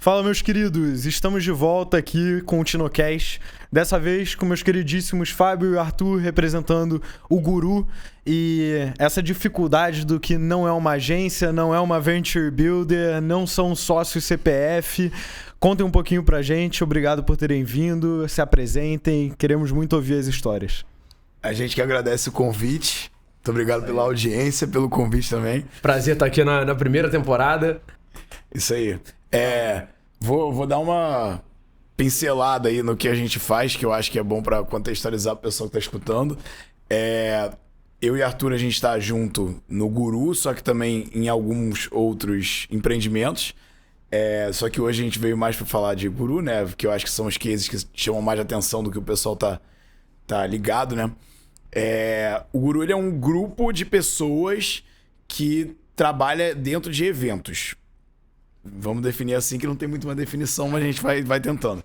Fala, meus queridos, estamos de volta aqui com o TinoCast, dessa vez com meus queridíssimos Fábio e Arthur representando o Guru e essa dificuldade do que não é uma agência, não é uma venture builder, não são sócios CPF. Contem um pouquinho pra gente, obrigado por terem vindo, se apresentem, queremos muito ouvir as histórias. A gente que agradece o convite, muito obrigado pela audiência, pelo convite também. Prazer estar aqui na primeira temporada. Isso aí. Vou dar uma pincelada aí no que a gente faz, que eu acho que é bom para contextualizar o pessoal que tá escutando. Eu e Arthur, a gente tá junto no Guru, só que também em alguns outros empreendimentos. Só que hoje a gente veio mais para falar de Guru, né? Que eu acho que são os cases que chamam mais atenção do que o pessoal tá ligado, né? O Guru, ele é um grupo de pessoas que trabalha dentro de eventos. Vamos definir assim, que não tem muito uma definição, mas a gente vai tentando.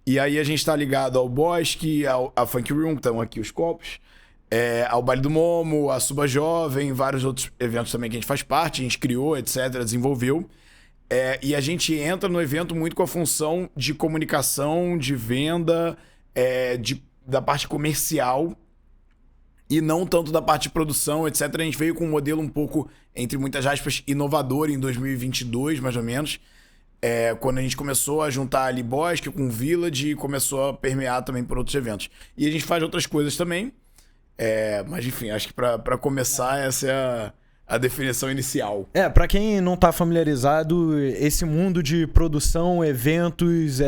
E aí a gente tá ligado ao Bosque, à Funk Room, que estão aqui os copos, ao Baile do Momo, à Suba Jovem, vários outros eventos também que a gente faz parte, a gente criou, etc., desenvolveu. E a gente entra no evento muito com a função de comunicação, de venda, da parte comercial, e não tanto da parte de produção, etc. A gente veio com um modelo um pouco, entre muitas aspas, inovador em 2022, mais ou menos. Quando a gente começou a juntar ali Bosque com Village e começou a permear também por outros eventos. E a gente faz outras coisas também. Mas enfim, acho que para começar, essa é a definição inicial. Pra quem não tá familiarizado, esse mundo de produção, eventos,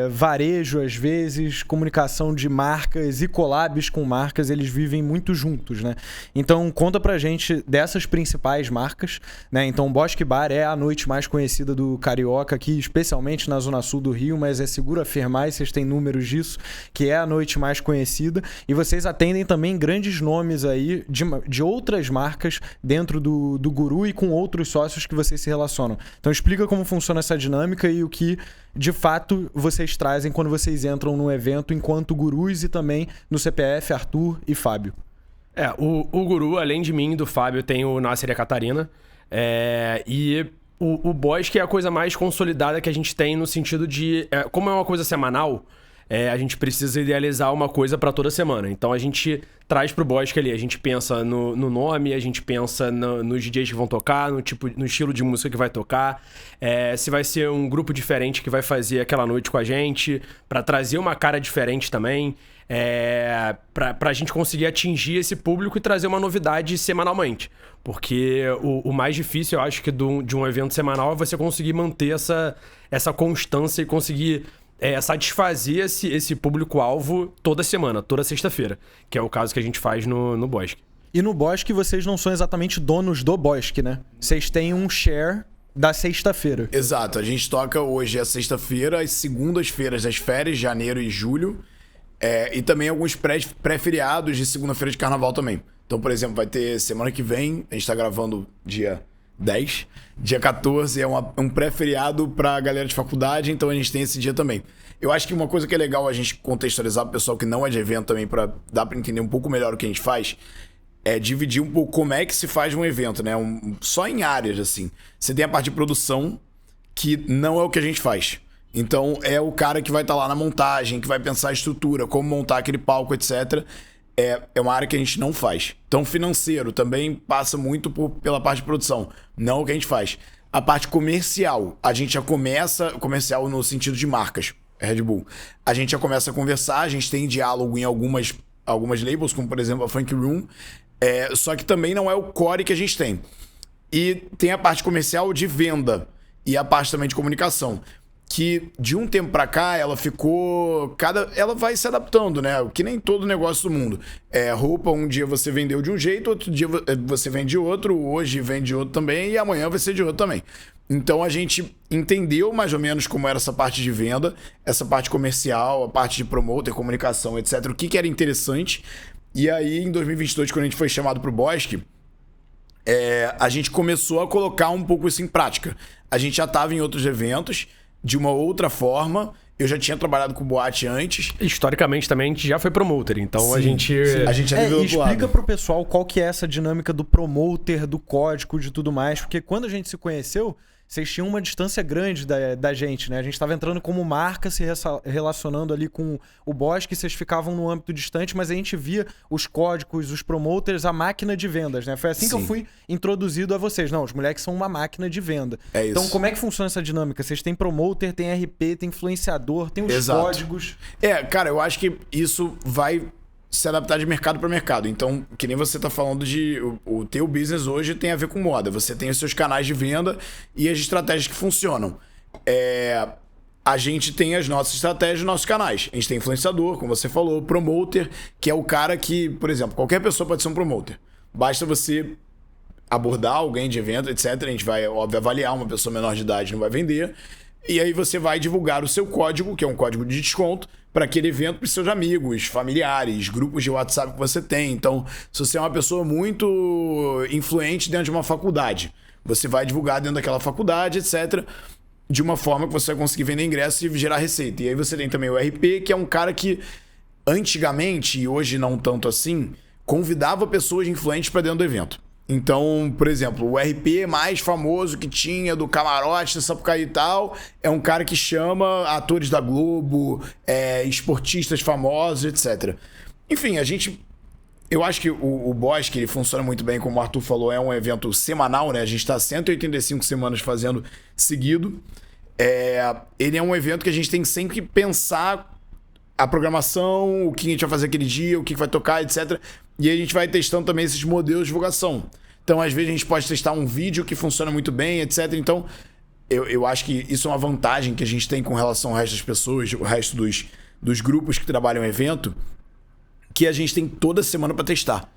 varejo às vezes, comunicação de marcas e collabs com marcas, eles vivem muito juntos, né? Então conta pra gente dessas principais marcas, né? Então o Bosque Bar é a noite mais conhecida do Carioca aqui, especialmente na zona sul do Rio, mas é seguro afirmar, e vocês têm números disso, que é a noite mais conhecida. E vocês atendem também grandes nomes aí de outras marcas dentro do Guru e com outros sócios que vocês se relacionam. Então explica como funciona essa dinâmica e o que, de fato, vocês trazem quando vocês entram no evento enquanto Gurus e também no CPF, Arthur e Fábio. O Guru, além de mim e do Fábio, tem o Nasser e a Catarina. E o Bosque é a coisa mais consolidada que a gente tem no sentido de... como é uma coisa semanal, a gente precisa idealizar uma coisa para toda semana. Então a gente traz pro Bosque ali, a gente pensa no nome, a gente pensa nos DJs que vão tocar, no estilo de música que vai tocar, se vai ser um grupo diferente que vai fazer aquela noite com a gente, para trazer uma cara diferente também, pra gente conseguir atingir esse público e trazer uma novidade semanalmente. Porque o mais difícil, eu acho que de um evento semanal é você conseguir manter essa constância e conseguir satisfazer esse público-alvo toda semana, toda sexta-feira, que é o caso que a gente faz no Bosque. E no Bosque vocês não são exatamente donos do Bosque, né? Vocês têm um share da sexta-feira. Exato, a gente toca hoje a sexta-feira, as segundas-feiras das férias, janeiro e julho, e também alguns pré-feriados de segunda-feira de carnaval também. Então, por exemplo, vai ter semana que vem, a gente tá gravando dia 10. Dia 14 é um pré-feriado pra galera de faculdade, então a gente tem esse dia também. Eu acho que uma coisa que é legal a gente contextualizar pro pessoal que não é de evento também, pra dar pra entender um pouco melhor o que a gente faz, é dividir um pouco como é que se faz um evento, né? Só em áreas, assim. Você tem a parte de produção, que não é o que a gente faz. Então é o cara que vai estar lá na montagem, que vai pensar a estrutura, como montar aquele palco, etc. É uma área que a gente não faz. Então, financeiro também passa muito pela parte de produção. Não o que a gente faz. A parte comercial, a gente já começa... Comercial no sentido de marcas, Red Bull. A gente já começa a conversar, a gente tem diálogo em algumas labels, como por exemplo a Funk Room. Só que também não é o core que a gente tem. E tem a parte comercial de venda. E a parte também de comunicação. Que de um tempo pra cá ela ficou... Ela vai se adaptando, né? Que nem todo negócio do mundo. Roupa, um dia você vendeu de um jeito, outro dia você vende de outro, hoje vende de outro também e amanhã vai ser de outro também. Então a gente entendeu mais ou menos como era essa parte de venda, essa parte comercial, a parte de promoter, comunicação, etc. O que era interessante. E aí em 2022, quando a gente foi chamado pro Bosque, a gente começou a colocar um pouco isso em prática. A gente já estava em outros eventos, de uma outra forma. Eu já tinha trabalhado com boate antes. Historicamente também a gente já foi promoter, então sim, a gente já nivelou do lado. Explica pro pessoal qual que é essa dinâmica do promoter, do código, de tudo mais, porque quando a gente se conheceu, vocês tinham uma distância grande da gente, né? A gente estava entrando como marca, se relacionando ali com o Bosque, vocês ficavam num âmbito distante, mas a gente via os códigos, os promoters, a máquina de vendas, né? Foi assim que eu fui introduzido a vocês. Não, os moleques são uma máquina de venda. É isso. Então, como é que funciona essa dinâmica? Vocês têm promoter, tem RP, tem influenciador, tem os códigos. Cara, eu acho que isso vai se adaptar de mercado para mercado. Então, que nem você tá falando de... O teu business hoje tem a ver com moda. Você tem os seus canais de venda e as estratégias que funcionam. A gente tem as nossas estratégias, nossos canais. A gente tem influenciador, como você falou, promoter, que é o cara que, por exemplo, qualquer pessoa pode ser um promoter. Basta você abordar alguém de evento, etc. A gente vai, óbvio, avaliar uma pessoa menor de idade, não vai vender. E aí você vai divulgar o seu código, que é um código de desconto, para aquele evento para os seus amigos, familiares, grupos de WhatsApp que você tem. Então, se você é uma pessoa muito influente dentro de uma faculdade, você vai divulgar dentro daquela faculdade, etc., de uma forma que você vai conseguir vender ingressos e gerar receita. E aí você tem também o RP, que é um cara que antigamente, e hoje não tanto assim, convidava pessoas influentes para dentro do evento. Então, por exemplo, o RP mais famoso que tinha do camarote, da Sapucaí e tal, é um cara que chama atores da Globo, esportistas famosos, etc. Enfim, eu acho que o Bosque, ele funciona muito bem, como o Arthur falou, é um evento semanal, né? A gente está 185 semanas fazendo seguido. Ele é um evento que a gente tem sempre que pensar a programação, o que a gente vai fazer aquele dia, o que vai tocar, etc. E a gente vai testando também esses modelos de divulgação. Então, às vezes, a gente pode testar um vídeo que funciona muito bem, etc. Então, eu acho que isso é uma vantagem que a gente tem com relação ao resto das pessoas, o resto dos grupos que trabalham em evento, que a gente tem toda semana para testar.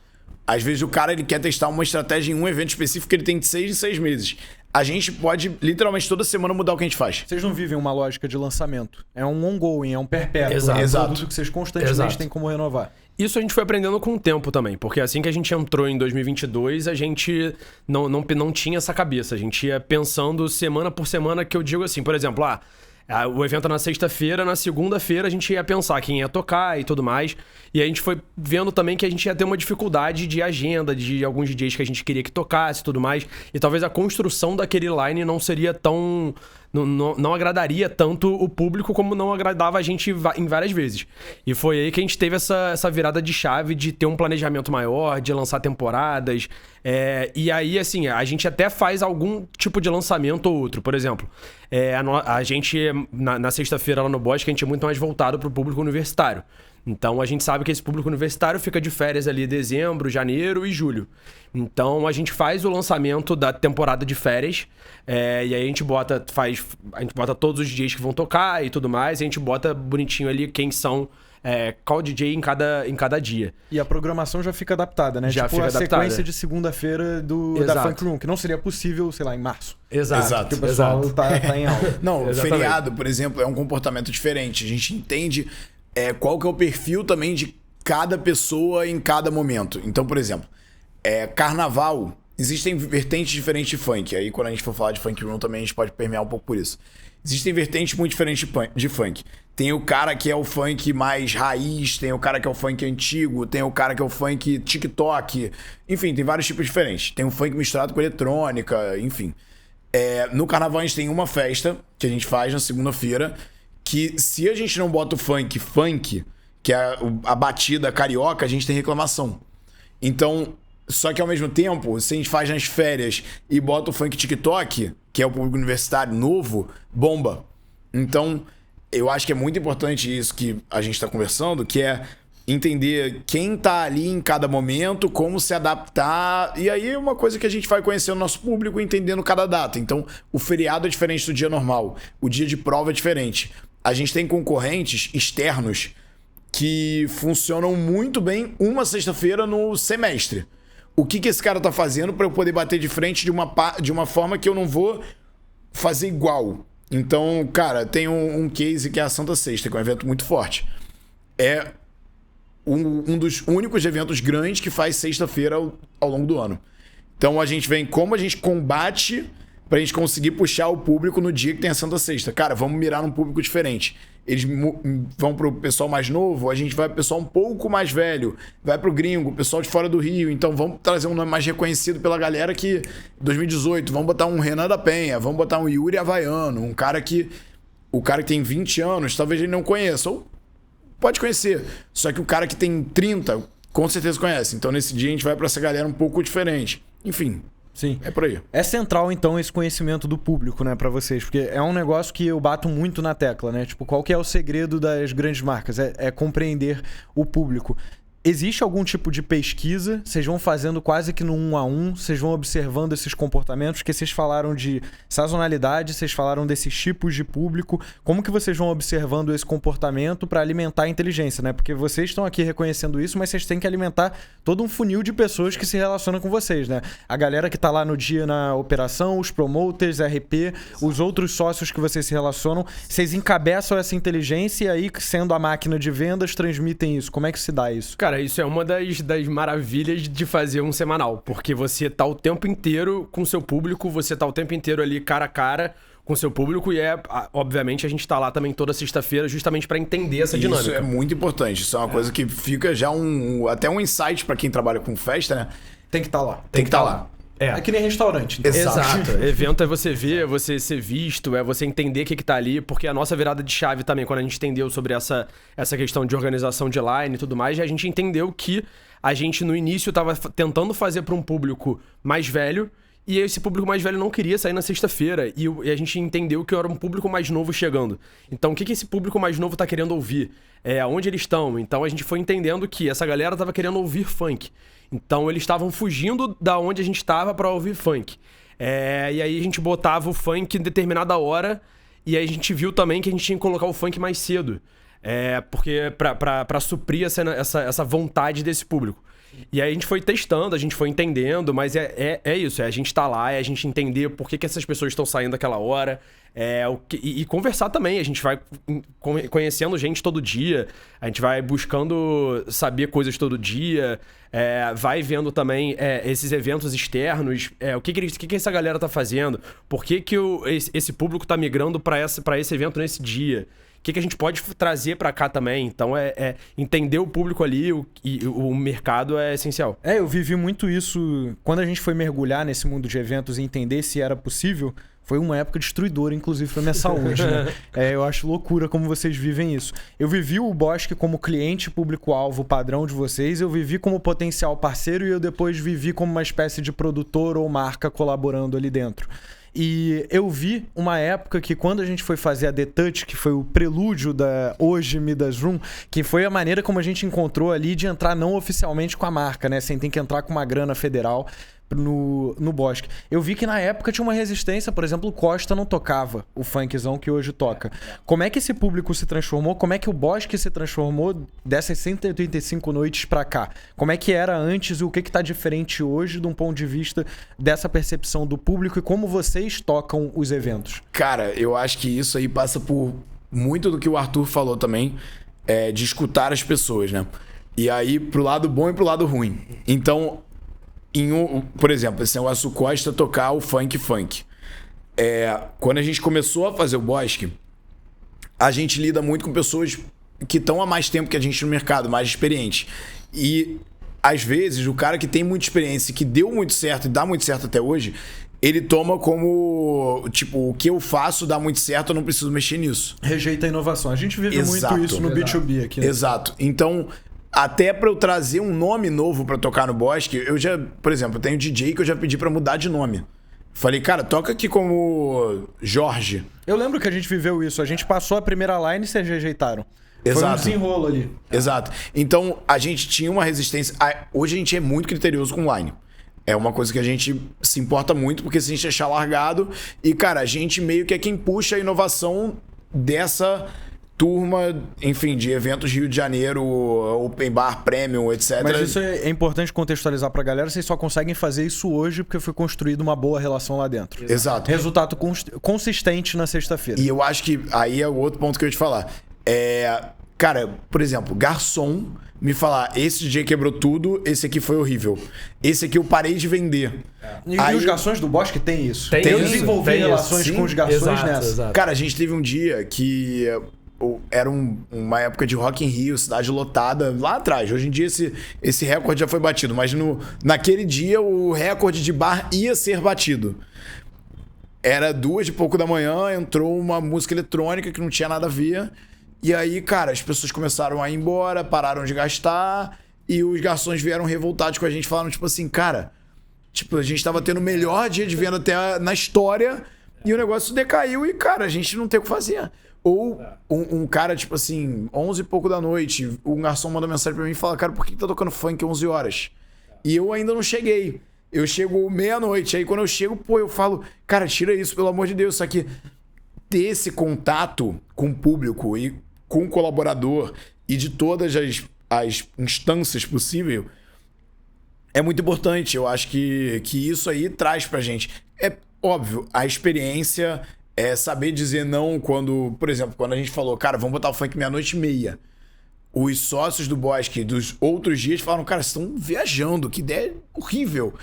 Às vezes, o cara ele quer testar uma estratégia em um evento específico que ele tem de 6 em 6 meses. A gente pode, literalmente, toda semana mudar o que a gente faz. Vocês não vivem uma lógica de lançamento. É um ongoing, é um perpétuo. Exato. É um produto que vocês constantemente têm como renovar. Isso a gente foi aprendendo com o tempo também, porque assim que a gente entrou em 2022, a gente não tinha essa cabeça. A gente ia pensando semana por semana, que eu digo assim, por exemplo, o evento é na sexta-feira, na segunda-feira a gente ia pensar quem ia tocar e tudo mais. E a gente foi vendo também que a gente ia ter uma dificuldade de agenda, de alguns DJs que a gente queria que tocasse e tudo mais. E talvez a construção daquele line não seria tão... Não agradaria tanto o público como não agradava a gente em várias vezes. E foi aí que a gente teve essa virada de chave de ter um planejamento maior, de lançar temporadas. E aí, assim, a gente até faz algum tipo de lançamento ou outro. Por exemplo, a gente, na sexta-feira lá no Bosque, a gente é muito mais voltado para o público universitário. Então, a gente sabe que esse público universitário fica de férias ali em dezembro, janeiro e julho. Então, a gente faz o lançamento da temporada de férias. E aí a gente bota todos os DJs que vão tocar e tudo mais. E a gente bota bonitinho ali quem são... qual DJ em cada dia. E a programação já fica adaptada, né? Já tipo fica a adaptada. Sequência de segunda-feira da Funk Room, que não seria possível, sei lá, em março. Exato. Porque o pessoal tá em aula. Não, Exatamente. feriado, por exemplo, é um comportamento diferente. A gente entende qual que é o perfil também de cada pessoa em cada momento. Então, por exemplo, carnaval, existem vertentes diferentes de funk. Aí, quando a gente for falar de Funk Room também, a gente pode permear um pouco por isso. Existem vertentes muito diferentes de funk. Tem o cara que é o funk mais raiz, tem o cara que é o funk antigo, tem o cara que é o funk TikTok. Enfim, tem vários tipos diferentes. Tem o funk misturado com eletrônica, enfim. No carnaval a gente tem uma festa que a gente faz na segunda-feira, que se a gente não bota o funk, que é a batida carioca, a gente tem reclamação. Então, só que ao mesmo tempo, se a gente faz nas férias e bota o funk TikTok, que é o público universitário novo, bomba. Então, eu acho que é muito importante isso que a gente está conversando, que é entender quem tá ali em cada momento, como se adaptar. E aí é uma coisa que a gente vai conhecendo o nosso público, entendendo cada data. Então, o feriado é diferente do dia normal. O dia de prova é diferente. A gente tem concorrentes externos que funcionam muito bem uma sexta-feira no semestre. O que esse cara tá fazendo para eu poder bater de frente de uma forma que eu não vou fazer igual? Então, cara, tem um case que é a Santa Sexta, que é um evento muito forte. É um dos únicos eventos grandes que faz sexta-feira ao longo do ano. Então, a gente vem como a gente combate pra gente conseguir puxar o público no dia que tem a Santa Sexta. Cara, vamos mirar num público diferente. Eles vão pro pessoal mais novo, a gente vai pro pessoal um pouco mais velho, vai pro gringo, pessoal de fora do Rio. Então vamos trazer um nome mais reconhecido pela galera que 2018, vamos botar um Renan da Penha, vamos botar um Yuri Havaiano, um cara que o cara que tem 20 anos, talvez ele não conheça, ou pode conhecer. Só que o cara que tem 30, com certeza conhece. Então nesse dia a gente vai pra essa galera um pouco diferente. Enfim, sim, é por aí. É central, então, esse conhecimento do público, né, pra vocês. Porque é um negócio que eu bato muito na tecla, né? Tipo, qual que é o segredo das grandes marcas? É compreender o público. Existe algum tipo de pesquisa? Vocês vão fazendo quase que no 1 a 1? Vocês vão observando esses comportamentos? Porque vocês falaram de sazonalidade, vocês falaram desses tipos de público. Como que vocês vão observando esse comportamento para alimentar a inteligência, né? Porque vocês estão aqui reconhecendo isso, mas vocês têm que alimentar todo um funil de pessoas que se relacionam com vocês, né? A galera que tá lá no dia na operação, os promoters, RP, os outros sócios que vocês se relacionam. Vocês encabeçam essa inteligência e aí, sendo a máquina de vendas, transmitem isso. Como é que se dá isso? Cara, isso é uma das maravilhas de fazer um semanal, porque você tá o tempo inteiro com o seu público, você tá o tempo inteiro ali cara a cara com o seu público e obviamente, a gente tá lá também toda sexta-feira justamente pra entender essa dinâmica. Isso é muito importante, isso é uma coisa que fica já até um insight pra quem trabalha com festa, né? Tem que estar lá. Tem que estar lá. É que nem restaurante. Então. Exato. Evento é você ver, é você ser visto, é você entender o que tá ali, porque a nossa virada de chave também, quando a gente entendeu sobre essa questão de organização de line e tudo mais, a gente entendeu que a gente no início tava tentando fazer para um público mais velho, e esse público mais velho não queria sair na sexta-feira, e a gente entendeu que era um público mais novo chegando. Então o que esse público mais novo tá querendo ouvir? Onde eles estão? Então a gente foi entendendo que essa galera tava querendo ouvir funk. Então eles estavam fugindo da onde a gente estava para ouvir funk. E aí a gente botava o funk em determinada hora, e aí a gente viu também que a gente tinha que colocar o funk mais cedo. Porque para suprir essa vontade desse público. E aí a gente foi testando, a gente foi entendendo, mas é isso, a gente tá lá, é a gente entender por que essas pessoas estão saindo daquela hora, e conversar também, a gente vai conhecendo gente todo dia, a gente vai buscando saber coisas todo dia, vai vendo também esses eventos externos, o que essa galera tá fazendo, por que esse público tá migrando para esse evento nesse dia. O que a gente pode trazer pra cá também. Então, entender o público ali e o mercado é essencial. Eu vivi muito isso. Quando a gente foi mergulhar nesse mundo de eventos e entender se era possível, foi uma época destruidora, inclusive, pra minha saúde, né? Eu acho loucura como vocês vivem isso. Eu vivi o Bosque como cliente público-alvo padrão de vocês, eu vivi como potencial parceiro e eu depois vivi como uma espécie de produtor ou marca colaborando ali dentro. E eu vi uma época que quando a gente foi fazer a The Touch, que foi o prelúdio da hoje Midas Room, que foi a maneira como a gente encontrou ali de entrar não oficialmente com a marca, né? Sem ter que entrar com uma grana federal no Bosque. Eu vi que na época tinha uma resistência, por exemplo, o Costa não tocava o funkzão que hoje toca. Como é que esse público se transformou? Como é que o Bosque se transformou dessas 185 noites pra cá? Como é que era antes e o que tá diferente hoje de um ponto de vista dessa percepção do público e como vocês tocam os eventos? Cara, eu acho que isso aí passa por muito do que o Arthur falou também, de escutar as pessoas, né? E aí pro lado bom e pro lado ruim. Então, por exemplo, esse negócio do Costa tocar o funk. Quando a gente começou a fazer o Bosque, a gente lida muito com pessoas que estão há mais tempo que a gente no mercado, mais experientes. E, às vezes, o cara que tem muita experiência, que deu muito certo e dá muito certo até hoje, ele toma como, tipo, o que eu faço dá muito certo, eu não preciso mexer nisso. Rejeita a inovação. A gente vive muito isso no B2B aqui. Né? Exato. Então, até pra eu trazer um nome novo pra tocar no Bosque, eu já, por exemplo, eu tenho um DJ que eu já pedi pra mudar de nome. Falei, cara, toca aqui como Jorge. Eu lembro que a gente viveu isso. A gente passou a primeira line e vocês rejeitaram. Exato. Foi um desenrolo ali. Exato. Então, a gente tinha uma resistência. Hoje a gente é muito criterioso com line. É uma coisa que a gente se importa muito, porque se a gente deixar largado... E, cara, a gente meio que é quem puxa a inovação dessa turma, enfim, de eventos Rio de Janeiro, Open Bar, Premium, etc. Mas isso é importante contextualizar pra galera. Vocês só conseguem fazer isso hoje porque foi construída uma boa relação lá dentro. Exato. Resultado consistente na sexta-feira. E eu acho que aí é o outro ponto que eu ia te falar. Cara, por exemplo, garçom me falar, esse DJ quebrou tudo, esse aqui foi horrível. Esse aqui eu parei de vender. E os garçons do Bosque tem isso. Tem eu isso, desenvolvi tem relações isso. com os garçons Exato, nessa. exato. Cara, a gente teve um dia que era uma época de Rock in Rio, cidade lotada, lá atrás. Hoje em dia esse recorde já foi batido, mas naquele dia o recorde de bar ia ser batido. Era 2 e pouco da manhã, entrou uma música eletrônica que não tinha nada a ver. E aí, cara, as pessoas começaram a ir embora, pararam de gastar, e os garçons vieram revoltados com a gente, falaram tipo assim, cara, tipo, a gente tava tendo o melhor dia de venda até na história, e o negócio decaiu e, cara, a gente não tem o que fazer. Ou um cara, tipo assim, 11 e pouco da noite, um garçom manda mensagem pra mim e fala, cara, por que tá tocando funk 11 horas? E eu ainda não cheguei. Eu chego meia-noite. Aí quando eu chego, pô, eu falo, cara, tira isso, pelo amor de Deus. Só que ter esse contato com o público e com o colaborador e de todas as instâncias possíveis é muito importante. Eu acho que isso aí traz pra gente. É óbvio, a experiência é saber dizer não quando, por exemplo, quando a gente falou, cara, vamos botar o funk 00:30. Os sócios do Bosque dos outros dias falaram, cara, vocês estão viajando, que ideia horrível.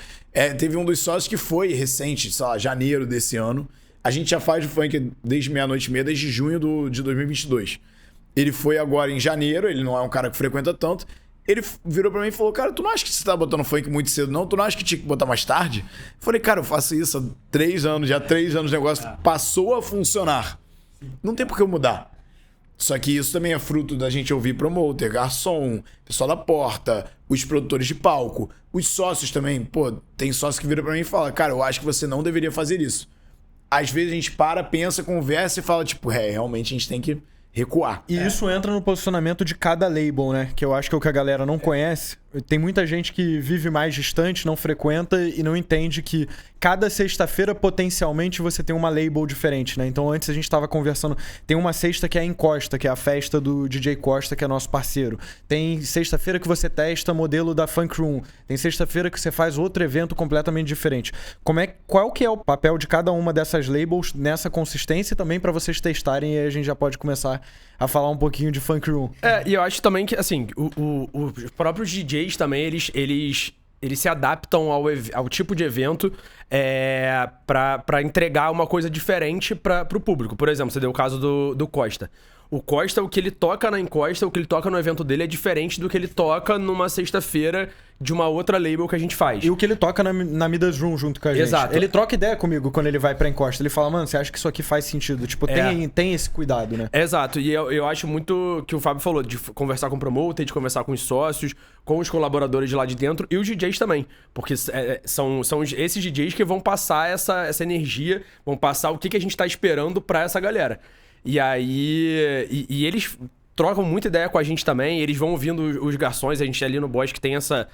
Teve um dos sócios que foi recente, sei lá, janeiro desse ano. A gente já faz o funk desde 00:30, desde junho de 2022. Ele foi agora em janeiro, ele não é um cara que frequenta tanto. Ele virou pra mim e falou, cara, tu não acha que você tá botando funk muito cedo, não? Tu não acha que tinha que botar mais tarde? Eu falei, cara, eu faço isso há 3 anos, já há 3 anos o negócio passou a funcionar. Não tem por que eu mudar. Só que isso também é fruto da gente ouvir promoter, garçom, pessoal da porta, os produtores de palco, os sócios também. Pô, tem sócio que vira pra mim e fala, cara, eu acho que você não deveria fazer isso. Às vezes a gente pensa, conversa e fala, tipo, realmente a gente tem que recuar. E isso entra no posicionamento de cada label, né? Que eu acho que é o que a galera não conhece. Tem muita gente que vive mais distante, não frequenta e não entende que cada sexta-feira, potencialmente, você tem uma label diferente, né? Então, antes a gente estava conversando... Tem uma sexta que é a Encosta, que é a festa do DJ Costa, que é nosso parceiro. Tem sexta-feira que você testa modelo da Funk Room. Tem sexta-feira que você faz outro evento completamente diferente. Qual que é o papel de cada uma dessas labels nessa consistência também para vocês testarem e aí a gente já pode começar a falar um pouquinho de Funk Room. E eu acho também que, assim, os próprios DJs também, eles se adaptam ao tipo de evento pra entregar uma coisa diferente pro público. Por exemplo, você deu o caso do Costa. O Costa, o que ele toca na Encosta, o que ele toca no evento dele é diferente do que ele toca numa sexta-feira de uma outra label que a gente faz. E o que ele toca na Midas Room junto com a gente. Exato. Ele troca ideia comigo quando ele vai pra Encosta. Ele fala, mano, você acha que isso aqui faz sentido? Tipo, tem esse cuidado, né? Exato. E eu acho muito que o Fábio falou, de conversar com o promoter, de conversar com os sócios, com os colaboradores de lá de dentro e os DJs também. Porque são esses DJs que vão passar essa energia, vão passar o que a gente tá esperando pra essa galera. E aí... E eles trocam muita ideia com a gente também. Eles vão ouvindo os garçons. A gente ali no Bosque tem essa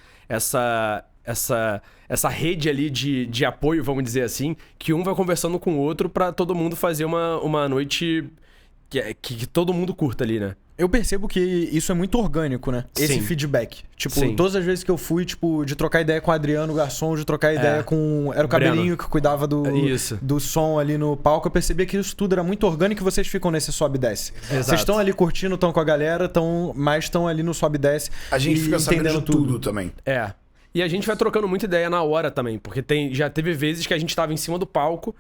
rede ali de apoio, vamos dizer assim, que um vai conversando com o outro pra todo mundo fazer uma noite que todo mundo curta ali, né? Eu percebo que isso é muito orgânico, né? Esse Sim. feedback. Tipo, Sim. todas as vezes que eu fui, tipo, de trocar ideia com o Adriano, o garçom, de trocar ideia com... Era o cabelinho Breno. que cuidava do som ali no palco. Eu percebia que isso tudo era muito orgânico e vocês ficam nesse sobe e desce. Exato. Vocês estão ali curtindo, estão com a galera, mas estão ali no sobe e desce. A gente e fica sabendo entendendo de tudo também. E a gente vai trocando muita ideia na hora também, porque já teve vezes que a gente tava em cima do palco,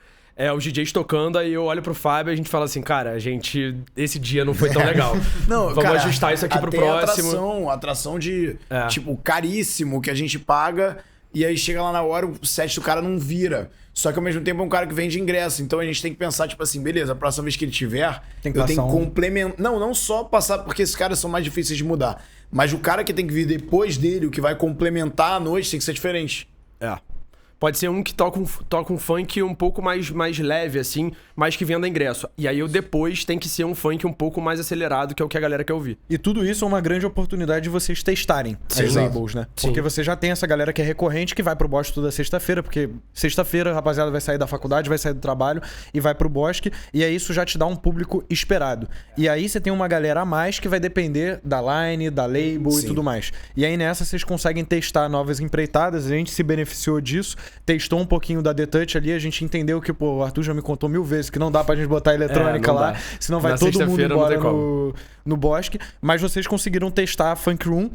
os DJs tocando, aí eu olho pro Fábio e a gente fala assim, cara, esse dia não foi tão legal. Não, vamos cara, ajustar isso aqui pro próximo. Atração de, tipo, caríssimo que a gente paga e aí chega lá na hora, o set do cara não vira. Só que ao mesmo tempo é um cara que vende ingresso. Então a gente tem que pensar, tipo assim, beleza, a próxima vez que ele tiver, eu tenho que complementar. Não só passar, porque esses caras são mais difíceis de mudar. Mas o cara que tem que vir depois dele, o que vai complementar a noite, tem que ser diferente. Pode ser um que toca um funk um pouco mais leve, assim, mas que venda ingresso. E aí depois tem que ser um funk um pouco mais acelerado, que é o que a galera quer ouvir. E tudo isso é uma grande oportunidade de vocês testarem as labels, né? Sim. Porque você já tem essa galera que é recorrente, que vai pro Bosque toda sexta-feira, porque sexta-feira a rapaziada vai sair da faculdade, vai sair do trabalho e vai pro Bosque. E aí isso já te dá um público esperado. E aí você tem uma galera a mais que vai depender da line, da label e tudo mais. E aí nessa vocês conseguem testar novas empreitadas, a gente se beneficiou disso. testou um pouquinho da The Touch ali, a gente entendeu que, pô, o Arthur já me contou 1000 vezes que não dá pra gente botar eletrônica não lá, dá. senão vai Na todo mundo sexta-feira não embora tem como. no bosque. Mas vocês conseguiram testar a Funk Room,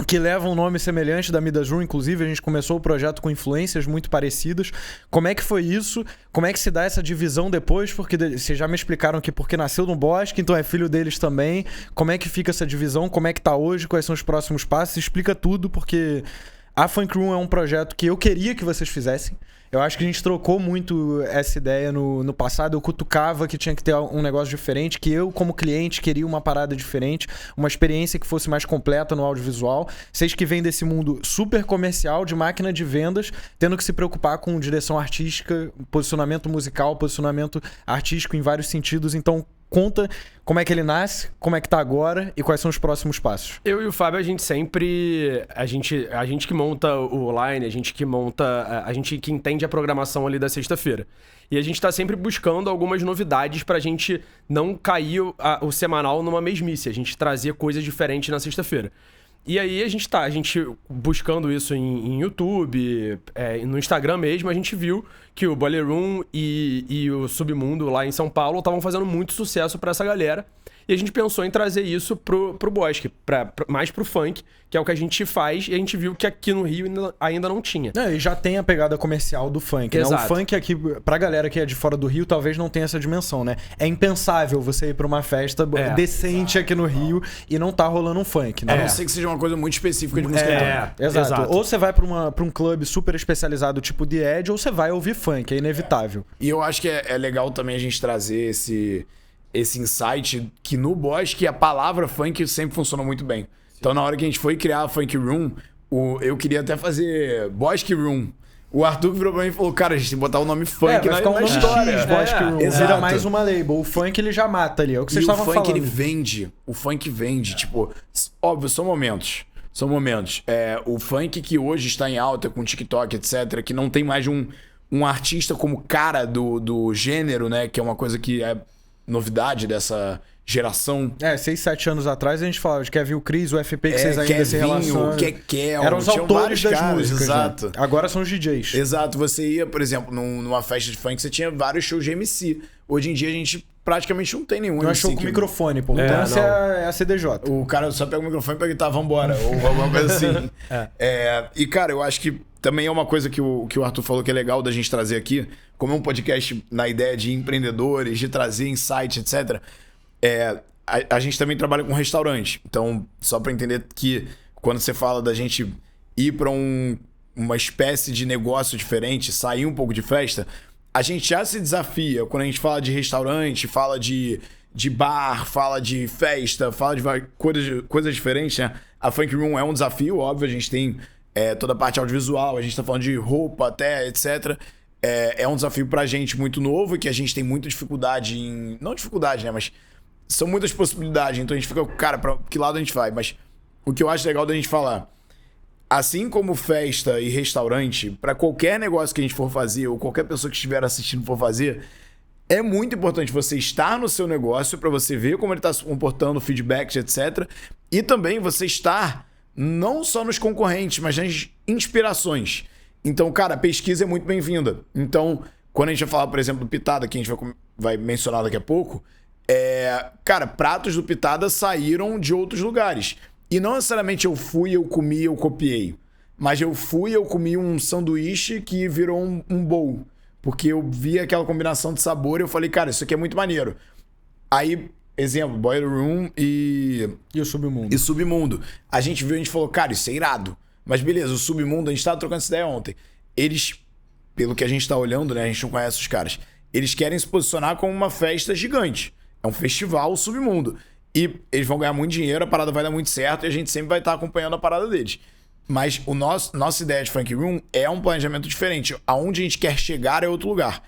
que leva um nome semelhante da Midas Room, inclusive a gente começou o projeto com influências muito parecidas. Como é que foi isso? Como é que se dá essa divisão depois? Porque vocês já me explicaram que porque nasceu no bosque, então é filho deles também. Como é que fica essa divisão? Como é que tá hoje? Quais são os próximos passos? Explica tudo, porque a Funk Room é um projeto que eu queria que vocês fizessem. Eu acho que a gente trocou muito essa ideia no passado. Eu cutucava que tinha que ter um negócio diferente, que eu, como cliente, queria uma parada diferente, uma experiência que fosse mais completa no audiovisual. Vocês que vêm desse mundo super comercial, de máquina de vendas, tendo que se preocupar com direção artística, posicionamento musical, posicionamento artístico em vários sentidos. Então, conta como é que ele nasce, como é que tá agora e quais são os próximos passos. Eu e o Fábio, a gente sempre... A gente que monta o line, a gente que entende a programação ali da sexta-feira. E a gente tá sempre buscando algumas novidades pra gente não cair o semanal numa mesmice. A gente trazer coisas diferentes na sexta-feira. E aí a gente buscando isso em YouTube, no Instagram mesmo, a gente viu que o Boiler Room e o Submundo lá em São Paulo estavam fazendo muito sucesso pra essa galera. E a gente pensou em trazer isso pro Bosque, mais pro funk, que é o que a gente faz, e a gente viu que aqui no Rio ainda não tinha. E já tem a pegada comercial do funk, né? O funk aqui, pra galera que é de fora do Rio, talvez não tenha essa dimensão, né? É impensável você ir pra uma festa decente aqui no Rio e não tá rolando um funk, né? A não ser que seja uma coisa muito específica de música eletrônica. Exato. Ou você vai pra um clube super especializado tipo The Edge, ou você vai ouvir funk, é inevitável. E eu acho que é legal também a gente trazer esse insight que no Bosque a palavra funk sempre funcionou muito bem. Então, na hora que a gente foi criar a Funk Room, eu queria até fazer Bosque Room. O Arthur virou pra mim e falou, cara, a gente tem que botar o nome funk na história. Bosque Room. Vira mais uma label. O funk, ele já mata ali. É o que vocês estavam falando. O funk, ele vende. O funk vende. Tipo, óbvio, são momentos. São momentos. O funk que hoje está em alta com TikTok, etc., que não tem mais um artista como cara do gênero, né? Que é uma coisa que é novidade dessa geração. 6, 7 anos atrás a gente falava de Kevin, o Chris, o FP, que vocês ainda se relacionam. O Kekel, eram os autores das músicas. Exato. Né? Agora são os DJs. Exato. Você ia, por exemplo, numa festa de funk, você tinha vários shows de MC. Hoje em dia a gente praticamente não tem nenhum MC. Não é show com microfone, pô. Então essa é a CDJ. O cara só pega o microfone e pega e tá, vambora. Ou alguma coisa assim. E, cara, eu acho que também é uma coisa que o Arthur falou que é legal da gente trazer aqui, como é um podcast na ideia de empreendedores, de trazer insight, etc. A gente também trabalha com restaurante. Então, só para entender que quando você fala da gente ir para uma espécie de negócio diferente, sair um pouco de festa, a gente já se desafia. Quando a gente fala de restaurante, fala de bar, fala de festa, fala de coisas diferentes, né? A Funk Room é um desafio, óbvio. A gente tem toda a parte audiovisual, a gente tá falando de roupa até, etc. É um desafio pra gente muito novo, que a gente tem muita dificuldade em... Não dificuldade, né? Mas são muitas possibilidades. Então a gente fica, cara, pra que lado a gente vai? Mas o que eu acho legal da gente falar... Assim como festa e restaurante, para qualquer negócio que a gente for fazer, ou qualquer pessoa que estiver assistindo for fazer, é muito importante você estar no seu negócio para você ver como ele está se comportando, feedbacks, etc. E também você estar não só nos concorrentes, mas nas inspirações. Então, cara, a pesquisa é muito bem-vinda. Então, quando a gente vai falar, por exemplo, do Pitada, que a gente vai mencionar daqui a pouco, cara, pratos do Pitada saíram de outros lugares. E não necessariamente eu fui, eu comi, eu copiei. Mas eu comi um sanduíche que virou um bowl. Porque eu vi aquela combinação de sabor e eu falei, cara, isso aqui é muito maneiro. Aí, exemplo, Boiler Room e o Submundo. E Submundo. A gente viu e a gente falou, cara, isso é irado. Mas beleza, o Submundo, a gente tava trocando essa ideia ontem. Eles, pelo que a gente tá olhando, né, a gente não conhece os caras, eles querem se posicionar como uma festa gigante. É um festival, o Submundo. E eles vão ganhar muito dinheiro, a parada vai dar muito certo e a gente sempre vai estar acompanhando a parada deles. Mas nossa ideia de Funk Room é um planejamento diferente. Aonde a gente quer chegar é outro lugar.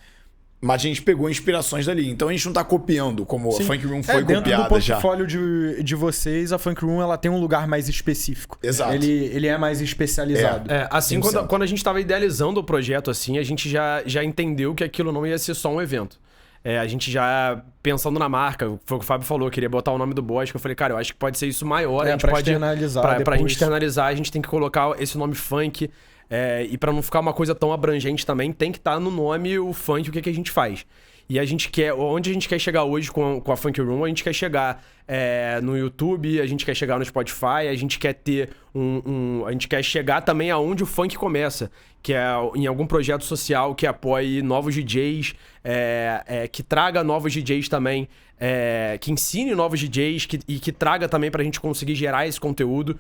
Mas a gente pegou inspirações dali. Então a gente não tá copiando como a Funk Room foi copiada já. Dentro do portfólio de vocês, a Funk Room ela tem um lugar mais específico. Exato. Ele é mais especializado. Assim, quando a gente tava idealizando o projeto, assim, a gente já entendeu que aquilo não ia ser só um evento. A gente já, pensando na marca, foi o que o Fábio falou, queria botar o nome do Bosque. Eu falei, cara, eu acho que pode ser isso maior. A gente pra pode externalizar pra gente externalizar, a gente tem que colocar esse nome funk. E pra não ficar uma coisa tão abrangente também, tem que estar no nome o funk, o que a gente faz. E a gente quer... Onde a gente quer chegar hoje com a Funk Room, a gente quer chegar no YouTube, a gente quer chegar no Spotify, a gente quer ter a gente quer chegar também aonde o funk começa, que é em algum projeto social que apoie novos DJs, que traga novos DJs também, que ensine novos DJs e que traga também pra gente conseguir gerar esse conteúdo.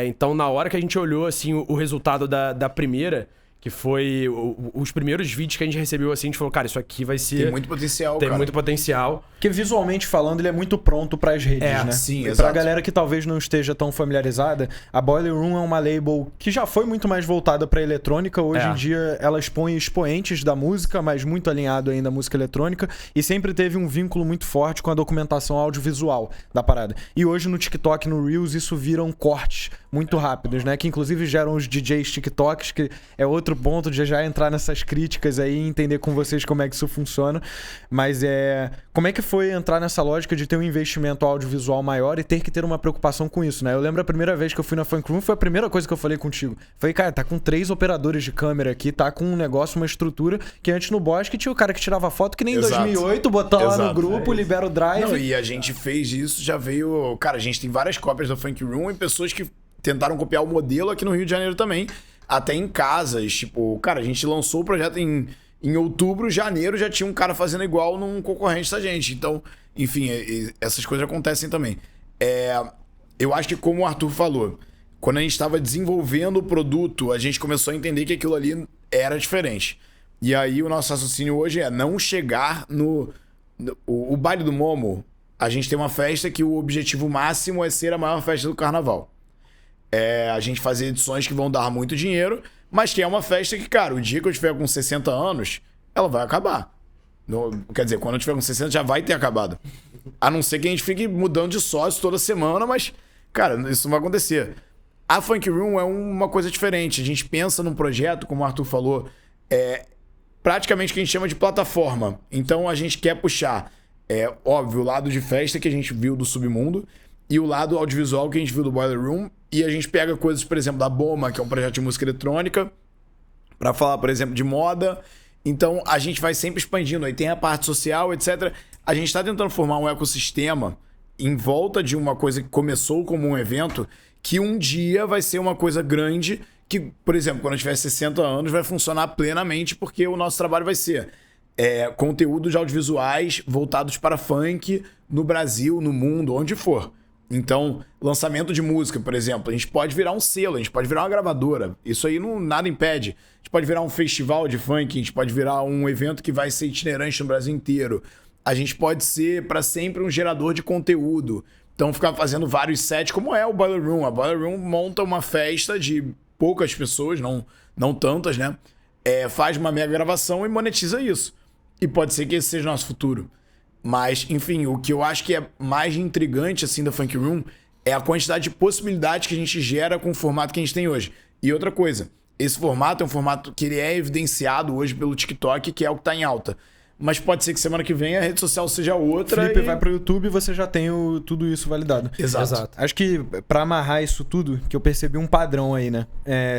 Então, na hora que a gente olhou assim, o resultado da primeira... Que foi os primeiros vídeos que a gente recebeu assim, a gente falou, cara, isso aqui vai ser... Tem muito potencial, Tem muito potencial. Porque visualmente falando, ele é muito pronto pras redes, né? Sim, e exato. pra galera que talvez não esteja tão familiarizada, a Boiler Room é uma label que já foi muito mais voltada pra eletrônica. Hoje em dia, ela expõe expoentes da música, mas muito alinhado ainda à música eletrônica. E sempre teve um vínculo muito forte com a documentação audiovisual da parada. E hoje no TikTok, no Reels, isso viram cortes muito rápidos, né? Que inclusive geram os DJs TikToks, que é outro ponto de já entrar nessas críticas aí e entender com vocês como é que isso funciona. Mas como é que foi entrar nessa lógica de ter um investimento audiovisual maior e ter que ter uma preocupação com isso, né? Eu lembro a primeira vez que eu fui na Funk Room, foi a primeira coisa que eu falei contigo. Falei, cara, tá com 3 operadores de câmera aqui, tá com um negócio, uma estrutura, que antes no Bosque tinha o cara que tirava foto, que nem em 2008, botar lá no grupo, libera o drive. Não, e a gente fez isso, já veio... Cara, a gente tem várias cópias da Funk Room e pessoas que tentaram copiar o modelo aqui no Rio de Janeiro também. Até em casas, tipo... Cara, a gente lançou o projeto em outubro, janeiro, já tinha um cara fazendo igual num concorrente da gente. Então, enfim, essas coisas acontecem também. Eu acho que, como o Arthur falou, quando a gente estava desenvolvendo o produto, a gente começou a entender que aquilo ali era diferente. E aí, o nosso raciocínio hoje é não chegar o baile do Momo, a gente tem uma festa que o objetivo máximo é ser a maior festa do carnaval. A gente fazer edições que vão dar muito dinheiro, mas que é uma festa que, cara, o dia que eu tiver com 60 anos, ela vai acabar. Quer dizer, quando eu tiver com 60 já vai ter acabado. A não ser que a gente fique mudando de sócio toda semana, mas, cara, isso não vai acontecer. A Funk Room é uma coisa diferente. A gente pensa num projeto, como o Arthur falou, praticamente que a gente chama de plataforma. Então a gente quer puxar, óbvio, o lado de festa que a gente viu do Submundo e o lado audiovisual que a gente viu do Boiler Room. E a gente pega coisas, por exemplo, da Boma, que é um projeto de música eletrônica, para falar, por exemplo, de moda. Então, a gente vai sempre expandindo. Aí tem a parte social, etc. A gente está tentando formar um ecossistema em volta de uma coisa que começou como um evento, que um dia vai ser uma coisa grande, que, por exemplo, quando eu tiver 60 anos, vai funcionar plenamente, porque o nosso trabalho vai ser conteúdos audiovisuais voltados para funk no Brasil, no mundo, onde for. Então, lançamento de música, por exemplo, a gente pode virar um selo, a gente pode virar uma gravadora. Isso aí nada impede. A gente pode virar um festival de funk, a gente pode virar um evento que vai ser itinerante no Brasil inteiro. A gente pode ser, para sempre, um gerador de conteúdo. Então, ficar fazendo vários sets, como é o Boiler Room. A Boiler Room monta uma festa de poucas pessoas, não tantas, né? Faz uma mega gravação e monetiza isso. E pode ser que esse seja o nosso futuro. Mas, enfim, o que eu acho que é mais intrigante, assim, da Funk Room é a quantidade de possibilidades que a gente gera com o formato que a gente tem hoje. E outra coisa, esse formato é um formato que ele é evidenciado hoje pelo TikTok, que é o que tá em alta. Mas pode ser que semana que vem a rede social seja outra. Felipe vai pro YouTube e você já tem tudo isso validado. Exato. Acho que pra amarrar isso tudo, que eu percebi um padrão aí, né?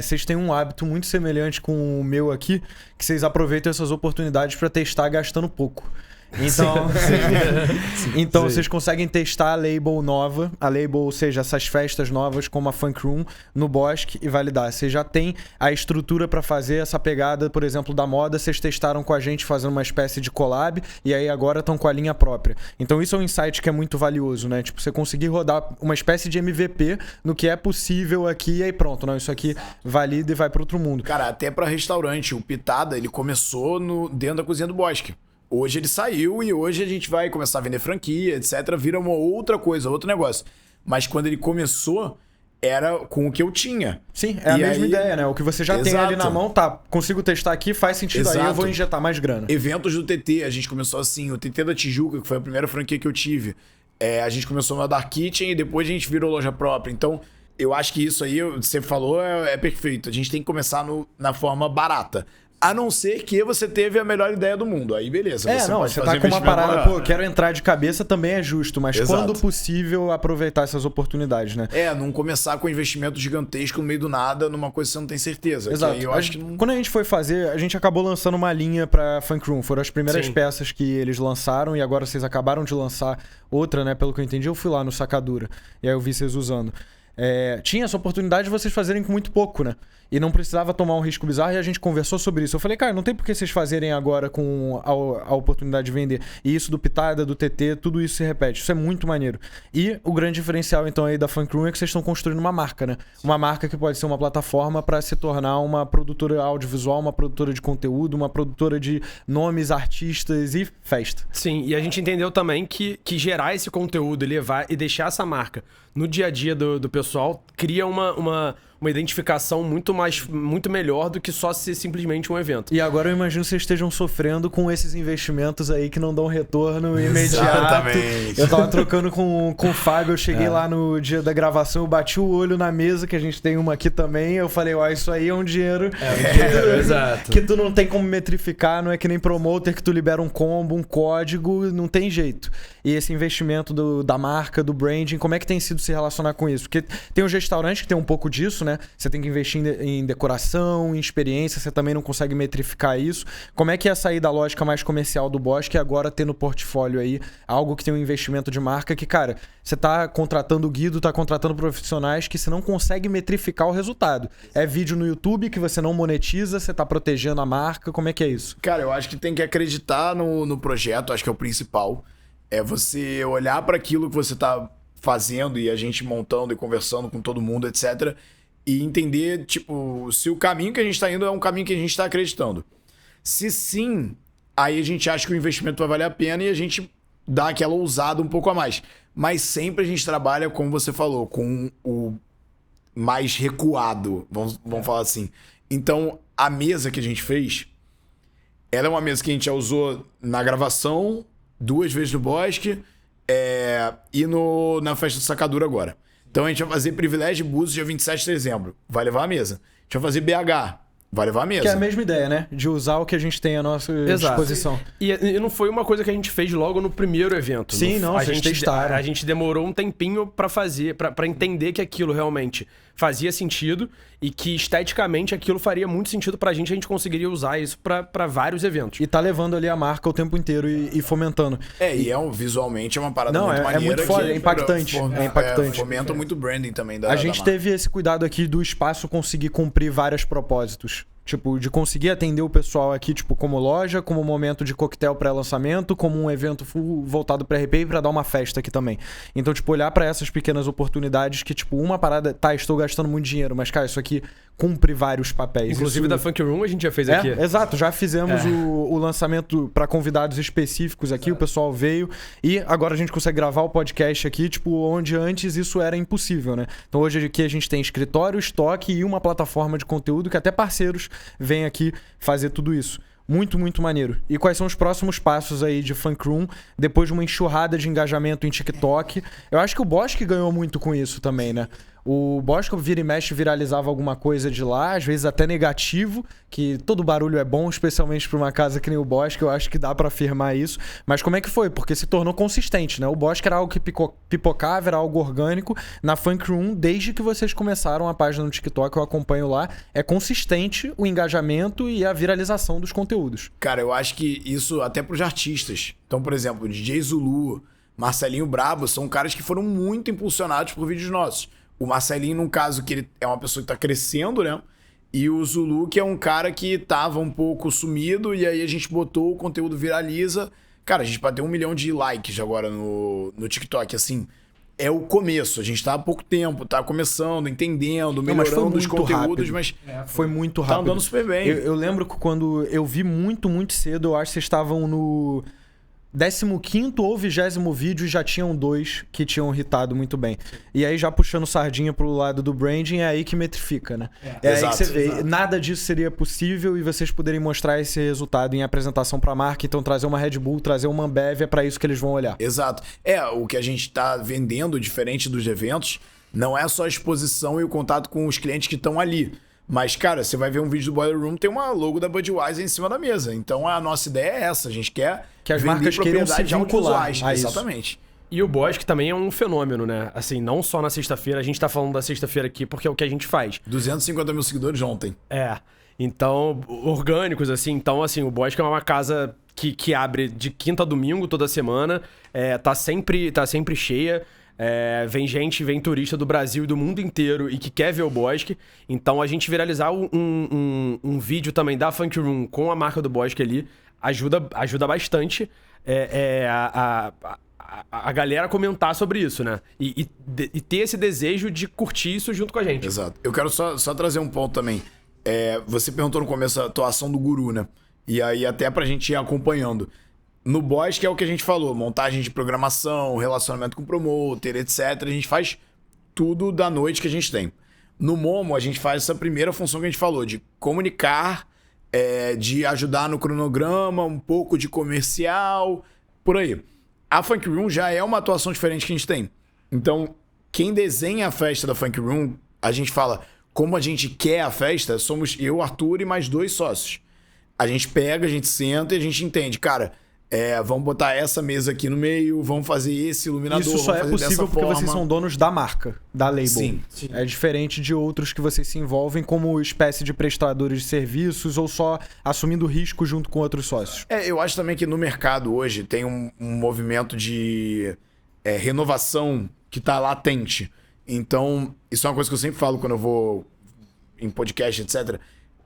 Vocês têm um hábito muito semelhante com o meu aqui, que vocês aproveitam essas oportunidades pra testar gastando pouco. Então, então vocês conseguem testar a label nova, ou seja, essas festas novas como a Funk Room no Bosque e validar. Vocês já tem a estrutura para fazer essa pegada, por exemplo, da moda. Vocês testaram com a gente fazendo uma espécie de collab e aí agora estão com a linha própria. Então isso é um insight que é muito valioso, né? Tipo, você conseguir rodar uma espécie de MVP no que é possível aqui e aí pronto, não, isso aqui valida e vai para outro mundo. Cara, até para restaurante, o Pitada, ele começou dentro da cozinha do Bosque. Hoje ele saiu e hoje a gente vai começar a vender franquia, etc. Vira uma outra coisa, outro negócio. Mas quando ele começou, era com o que eu tinha. Sim, é a mesma ideia, né? O que você já tem ali na mão, tá, consigo testar aqui, faz sentido, aí eu vou injetar mais grana. Eventos do TT, a gente começou assim, o TT da Tijuca, que foi a primeira franquia que eu tive. A gente começou no Dark Kitchen e depois a gente virou loja própria. Então, eu acho que isso aí, você falou, é perfeito. A gente tem que começar na forma barata. A não ser que você teve a melhor ideia do mundo. Aí beleza. Você tá com uma parada, pô, quero entrar de cabeça, também é justo, mas quando possível, aproveitar essas oportunidades, né? Não começar com um investimento gigantesco no meio do nada, numa coisa que você não tem certeza. Exato. Eu acho que não... Quando a gente foi fazer, a gente acabou lançando uma linha pra Funk Room. Foram as primeiras peças que eles lançaram e agora vocês acabaram de lançar outra, né? Pelo que eu entendi, eu fui lá no Sacadura e aí eu vi vocês usando. Tinha essa oportunidade de vocês fazerem com muito pouco, né? E não precisava tomar um risco bizarro e a gente conversou sobre isso. Eu falei, cara, não tem por que vocês fazerem agora com a oportunidade de vender. E isso do Pitada, do TT, tudo isso se repete. Isso é muito maneiro. E o grande diferencial, então, aí da Funk Room é que vocês estão construindo uma marca, né? Uma marca que pode ser uma plataforma para se tornar uma produtora audiovisual, uma produtora de conteúdo, uma produtora de nomes, artistas e festa. Sim, e a gente entendeu também que gerar esse conteúdo e levar e deixar essa marca no dia a dia do pessoal cria uma identificação muito melhor do que só ser simplesmente um evento. E agora eu imagino que vocês estejam sofrendo com esses investimentos aí que não dão retorno imediato. Exatamente. Eu tava trocando com o Fábio, eu cheguei lá no dia da gravação, eu bati o olho na mesa, que a gente tem uma aqui também, eu falei, isso aí é um dinheiro, Exato. que tu não tem como metrificar, não é que nem promoter que tu libera um combo, um código, não tem jeito. E esse investimento da marca, do branding, como é que tem sido se relacionar com isso? Porque tem os restaurantes que tem um pouco disso, né? Você tem que investir em decoração, em experiência, você também não consegue metrificar isso. Como é que é sair da lógica mais comercial do Bosque e agora ter no portfólio aí algo que tem um investimento de marca que, cara, você tá contratando o Guido, tá contratando profissionais que você não consegue metrificar o resultado. É vídeo no YouTube que você não monetiza, você tá protegendo a marca, como é que é isso? Cara, eu acho que tem que acreditar no projeto, acho que é o principal. É você olhar para aquilo que você tá fazendo e a gente montando e conversando com todo mundo, etc., e entender, tipo, se o caminho que a gente tá indo é um caminho que a gente tá acreditando. Se sim, aí a gente acha que o investimento vai valer a pena e a gente dá aquela ousada um pouco a mais. Mas sempre a gente trabalha, como você falou, com o mais recuado, vamos falar assim. Então, a mesa que a gente fez, ela é uma mesa que a gente já usou na gravação, 2 vezes no Bosque, e na festa do Sacadura agora. Então a gente vai fazer Privilégio e Búzios dia 27 de dezembro. Vai levar a mesa. A gente vai fazer BH. Vai levar a mesa. Que é a mesma ideia, né? De usar o que a gente tem à nossa disposição. E não foi uma coisa que a gente fez logo no primeiro evento. Sim, vocês testaram. A gente demorou um tempinho pra fazer, pra entender que aquilo realmente fazia sentido e que esteticamente aquilo faria muito sentido pra gente, a gente conseguiria usar isso pra vários eventos. E tá levando ali a marca o tempo inteiro e fomentando. Visualmente é uma parada muito maneira. É muito foda, é impactante. Fomenta muito branding também da A gente teve esse cuidado aqui do espaço conseguir cumprir vários propósitos. Tipo, de conseguir atender o pessoal aqui, tipo, como loja, como momento de coquetel pré-lançamento, como um evento full voltado para RP e pra dar uma festa aqui também. Então, tipo, olhar para essas pequenas oportunidades que, tipo, uma parada, estou gastando muito dinheiro, mas, cara, isso aqui cumpre vários papéis. Inclusive da Funk Room a gente já fez aqui. Exato, já fizemos o lançamento para convidados específicos aqui, o pessoal veio e agora a gente consegue gravar o podcast aqui, tipo, onde antes isso era impossível, né? Então hoje aqui a gente tem escritório, estoque e uma plataforma de conteúdo que até parceiros vêm aqui fazer tudo isso. Muito, muito maneiro. E quais são os próximos passos aí de Funk Room, depois de uma enxurrada de engajamento em TikTok? Eu acho que o Bosque ganhou muito com isso também, né? O Bosque vira e mexe viralizava alguma coisa de lá, às vezes até negativo, que todo barulho é bom, especialmente para uma casa que nem o Bosque, eu acho que dá para afirmar isso. Mas como é que foi? Porque se tornou consistente, né? O Bosque era algo que pipocava, era algo orgânico. Na Funk Room, desde que vocês começaram a página no TikTok, eu acompanho lá, é consistente o engajamento e a viralização dos conteúdos. Cara, eu acho que isso até pros artistas. Então, por exemplo, DJ Zulu, Marcelinho Brabo, são caras que foram muito impulsionados por vídeos nossos. O Marcelinho, num caso, que ele é uma pessoa que tá crescendo, né? E o Zulu, que é um cara que tava um pouco sumido, e aí a gente botou o conteúdo viraliza. Cara, a gente bateu 1 milhão de likes agora no TikTok, assim. É o começo, a gente tá há pouco tempo, tá começando, entendendo, melhorando os conteúdos, mas... Foi muito rápido. Tá andando super bem. Eu lembro que quando eu vi muito, muito cedo, eu acho que vocês estavam no 15º ou 20º vídeo e já tinham 2 que tinham hitado muito bem. E aí já puxando sardinha pro lado do branding, é aí que metrifica, né? É aí que você vê, nada disso seria possível e vocês poderem mostrar esse resultado em apresentação pra marca, então trazer uma Red Bull, trazer uma Ambev, é pra isso que eles vão olhar. Exato. O que a gente tá vendendo, diferente dos eventos, não é só a exposição e o contato com os clientes que estão ali, Mas, cara, você vai ver um vídeo do Boiler Room, tem uma logo da Budweiser em cima da mesa. Então, a nossa ideia é essa. A gente quer que as marcas queiram se vincular. Exatamente. E o Bosque também é um fenômeno, né? Assim, não só na sexta-feira. A gente tá falando da sexta-feira aqui porque é o que a gente faz. 250 mil seguidores ontem. Então, orgânicos, assim. Então, assim, o Bosque é uma casa que abre de quinta a domingo toda semana. Tá sempre cheia. Vem turista do Brasil e do mundo inteiro e que quer ver o Bosque. Então, a gente viralizar um vídeo também da Funk Room com a marca do Bosque ali ajuda bastante a galera comentar sobre isso, né? E ter esse desejo de curtir isso junto com a gente. Exato. Eu quero só trazer um ponto também. Você perguntou no começo a atuação do guru, né? E aí até pra gente ir acompanhando. No Bosque é o que a gente falou, montagem de programação, relacionamento com o promoter, etc. A gente faz tudo da noite que a gente tem. No Momo, a gente faz essa primeira função que a gente falou, de comunicar, de ajudar no cronograma, um pouco de comercial, por aí. A Funk Room já é uma atuação diferente que a gente tem. Então, quem desenha a festa da Funk Room, a gente fala, como a gente quer a festa, somos eu, Arthur e mais 2 sócios. A gente pega, a gente senta e a gente entende, cara... vamos botar essa mesa aqui no meio, vamos fazer esse iluminador. Isso só é possível porque vocês são donos da marca, da label. Sim. É diferente de outros que vocês se envolvem como espécie de prestadores de serviços ou só assumindo risco junto com outros sócios. Eu acho também que no mercado hoje tem um movimento de renovação que está latente. Então, isso é uma coisa que eu sempre falo quando eu vou em podcast, etc.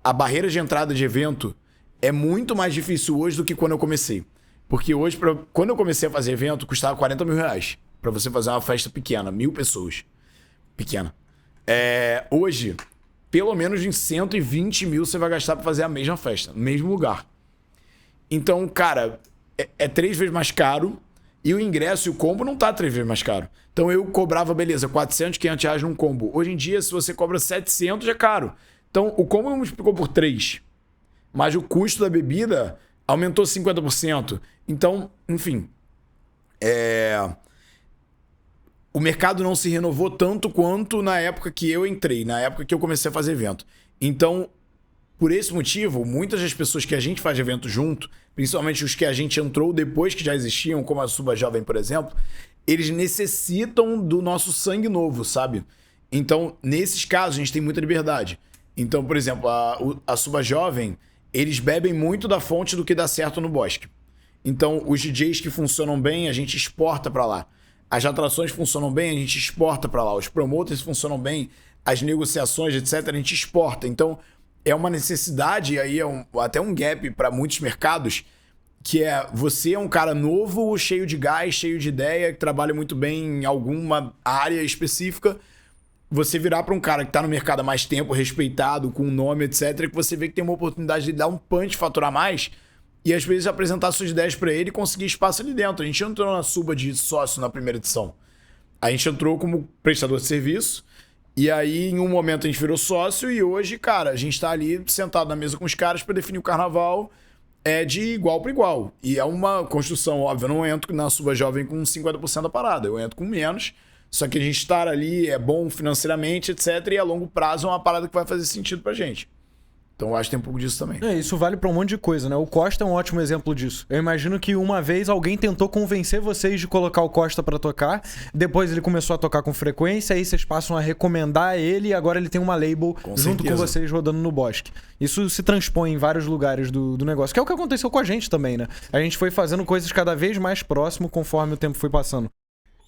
A barreira de entrada de evento é muito mais difícil hoje do que quando eu comecei. Porque hoje, quando eu comecei a fazer evento, custava 40 mil reais. Pra você fazer uma festa pequena, 1.000 pessoas. Pequena. Hoje, pelo menos em 120 mil você vai gastar pra fazer a mesma festa, no mesmo lugar. Então, cara, é 3 vezes mais caro e o ingresso e o combo não tá 3 vezes mais caro. Então eu cobrava, beleza, 400, 500 reais num combo. Hoje em dia, se você cobra 700, é caro. Então, o combo não multiplicou por 3. Mas o custo da bebida aumentou 50%. Então, enfim, o mercado não se renovou tanto quanto na época que eu entrei, na época que eu comecei a fazer evento. Então, por esse motivo, muitas das pessoas que a gente faz evento junto, principalmente os que a gente entrou depois que já existiam, como a Suba Jovem, por exemplo, eles necessitam do nosso sangue novo, sabe? Então, nesses casos, a gente tem muita liberdade. Então, por exemplo, a Suba Jovem, eles bebem muito da fonte do que dá certo no Bosque. Então, os DJs que funcionam bem, a gente exporta para lá. As atrações funcionam bem, a gente exporta para lá. Os promoters funcionam bem, as negociações, etc., a gente exporta. Então, é uma necessidade, e aí até um gap para muitos mercados, que você é um cara novo, cheio de gás, cheio de ideia, que trabalha muito bem em alguma área específica. Você virar para um cara que está no mercado há mais tempo, respeitado, com um nome, etc., que você vê que tem uma oportunidade de dar um punch, faturar mais, e às vezes apresentar suas ideias para ele e conseguir espaço ali dentro. A gente entrou na Suba de sócio na primeira edição. A gente entrou como prestador de serviço, e aí em um momento a gente virou sócio, e hoje, cara, a gente está ali sentado na mesa com os caras para definir o carnaval de igual para igual. E é uma construção, óbvio, eu não entro na Suba Jovem com 50% da parada, eu entro com menos. Só que a gente estar ali é bom financeiramente, etc. E a longo prazo é uma parada que vai fazer sentido pra gente. Então eu acho que tem um pouco disso também. Isso vale pra um monte de coisa, né? O Costa é um ótimo exemplo disso. Eu imagino que uma vez alguém tentou convencer vocês de colocar o Costa pra tocar. Depois ele começou a tocar com frequência. Aí vocês passam a recomendar ele. E agora ele tem uma label junto com vocês rodando no Bosque. Isso se transpõe em vários lugares do negócio. Que é o que aconteceu com a gente também, né? A gente foi fazendo coisas cada vez mais próximo conforme o tempo foi passando.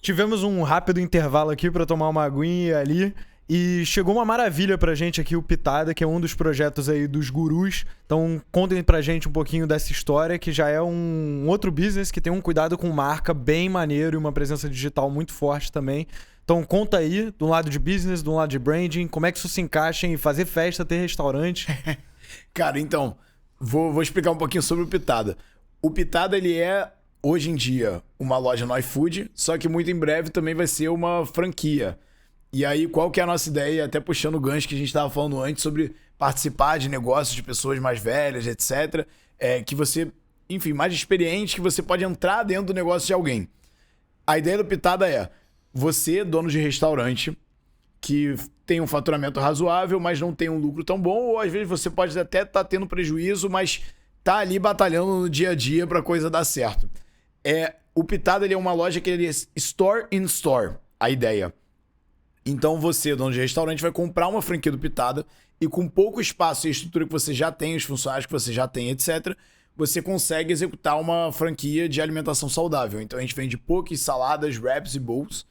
Tivemos um rápido intervalo aqui pra tomar uma aguinha ali. E chegou uma maravilha pra gente aqui, o Pitada, que é um dos projetos aí dos gurus. Então contem pra gente um pouquinho dessa história, que já é um outro business que tem um cuidado com marca bem maneiro e uma presença digital muito forte também. Então conta aí, de um lado de business, de um lado de branding, como é que isso se encaixa em fazer festa, ter restaurante. Cara, então, vou explicar um pouquinho sobre o Pitada. O Pitada, ele é, hoje em dia, uma loja no iFood, só que muito em breve também vai ser uma franquia. E aí, qual que é a nossa ideia, até puxando o gancho que a gente estava falando antes, sobre participar de negócios de pessoas mais velhas, etc. Que você, enfim, mais experiente, que você pode entrar dentro do negócio de alguém. A ideia do Pitada é, você, dono de restaurante, que tem um faturamento razoável, mas não tem um lucro tão bom, ou às vezes você pode até estar tendo prejuízo, mas tá ali batalhando no dia a dia pra coisa dar certo. O Pitada, ele é uma loja que ele é store in store, a ideia. Então você, dono de restaurante, vai comprar uma franquia do Pitada e com pouco espaço e estrutura que você já tem, os funcionários que você já tem, etc., você consegue executar uma franquia de alimentação saudável. Então a gente vende poke, saladas, wraps e bowls.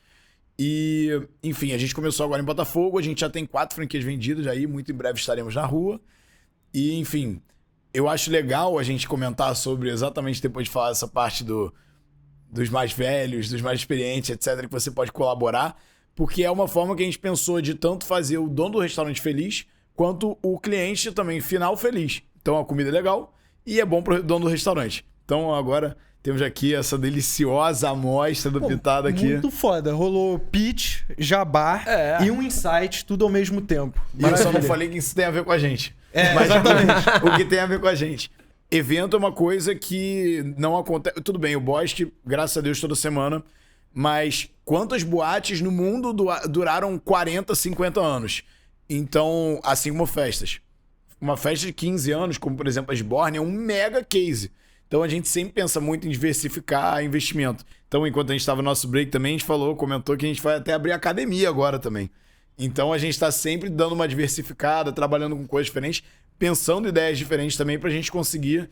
E, enfim, a gente começou agora em Botafogo, a gente já tem 4 franquias vendidas aí, muito em breve estaremos na rua. E, enfim, eu acho legal a gente comentar sobre, exatamente depois de falar essa parte dos mais velhos, dos mais experientes, etc., que você pode colaborar, porque é uma forma que a gente pensou de tanto fazer o dono do restaurante feliz, quanto o cliente também final feliz. Então a comida é legal e é bom pro dono do restaurante. Então agora temos aqui essa deliciosa amostra do Pitada aqui. Muito foda. Rolou pitch, jabá e um insight, tudo ao mesmo tempo. E eu só não falei que isso tem a ver com a gente. Mas exatamente. O que tem a ver com a gente. Evento é uma coisa que não acontece... Tudo bem, o Bosque, graças a Deus, toda semana. Mas quantas boates no mundo duraram 40, 50 anos? Então, assim como festas. Uma festa de 15 anos, como por exemplo a Sborne, é um mega case. Então a gente sempre pensa muito em diversificar investimento. Então, enquanto a gente estava no nosso break também, a gente comentou que a gente vai até abrir academia agora também. Então a gente está sempre dando uma diversificada, trabalhando com coisas diferentes, pensando ideias diferentes também pra gente conseguir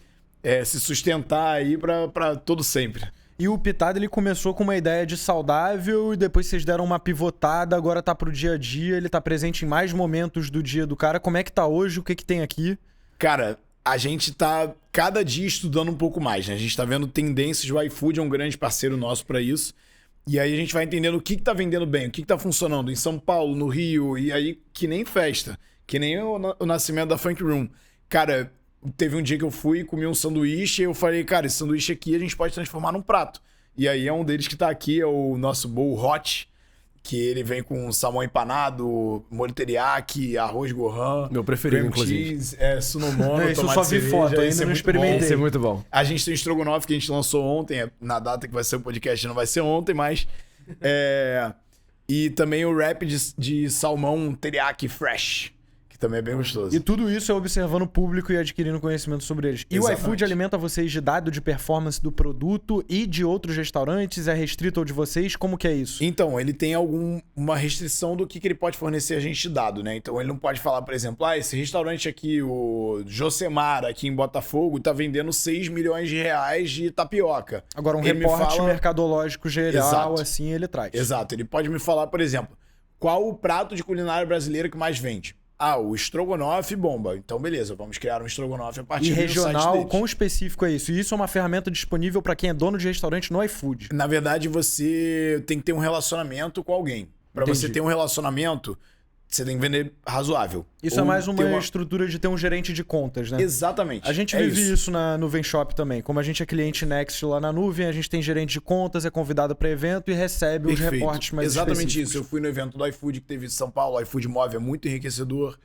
se sustentar aí pra todo sempre. E o Pitada, ele começou com uma ideia de saudável e depois vocês deram uma pivotada, agora tá pro dia a dia, ele tá presente em mais momentos do dia do cara. Como é que tá hoje? O que tem aqui? Cara, a gente tá cada dia estudando um pouco mais, né? A gente tá vendo tendências, o iFood é um grande parceiro nosso pra isso. E aí a gente vai entendendo o que tá vendendo bem, o que tá funcionando em São Paulo, no Rio, e aí que nem festa, que nem o nascimento da Funk Room. Cara, teve um dia que eu fui, comi um sanduíche e eu falei, cara, esse sanduíche aqui a gente pode transformar num prato. E aí é um deles que tá aqui, é o nosso bowl hot, que ele vem com salmão empanado, molho teriyaki, arroz gohan. Meu preferido, inclusive. Cheese, sonomono, isso eu só vi foto, ainda não experimentei. Esse é muito bom. A gente tem o estrogonofe que a gente lançou ontem, na data que vai ser o podcast não vai ser ontem, mas... E também o wrap de salmão teriyaki fresh, que também é bem gostoso. E tudo isso é observando o público e adquirindo conhecimento sobre eles. E Exatamente. o iFood alimenta vocês de dado de performance do produto e de outros restaurantes? É restrito ao de vocês? Como que é isso? Então, ele tem uma restrição do que ele pode fornecer a gente de dado, né? Então, ele não pode falar, por exemplo, esse restaurante aqui, o Josemar, aqui em Botafogo, tá vendendo 6 milhões de reais de tapioca. Agora, um ele reporte mercadológico geral, Exato. assim, ele traz. Exato. Ele pode me falar, por exemplo, qual o prato de culinária brasileira que mais vende? O estrogonofe bomba. Então, beleza, vamos criar um estrogonofe a partir do site regional, deles. quão específico é isso? E isso é uma ferramenta disponível para quem é dono de restaurante no iFood. Na verdade, você tem que ter um relacionamento com alguém. Para você ter um relacionamento, você tem que vender razoável. Isso é mais uma estrutura de ter um gerente de contas, né? Exatamente. A gente vive isso na Nuvem Shop também. Como a gente é cliente Next lá na nuvem, a gente tem gerente de contas, é convidado para evento e recebe os reportes mais Exatamente específicos. isso. Eu fui no evento do iFood que teve em São Paulo. O iFood Move é muito enriquecedor.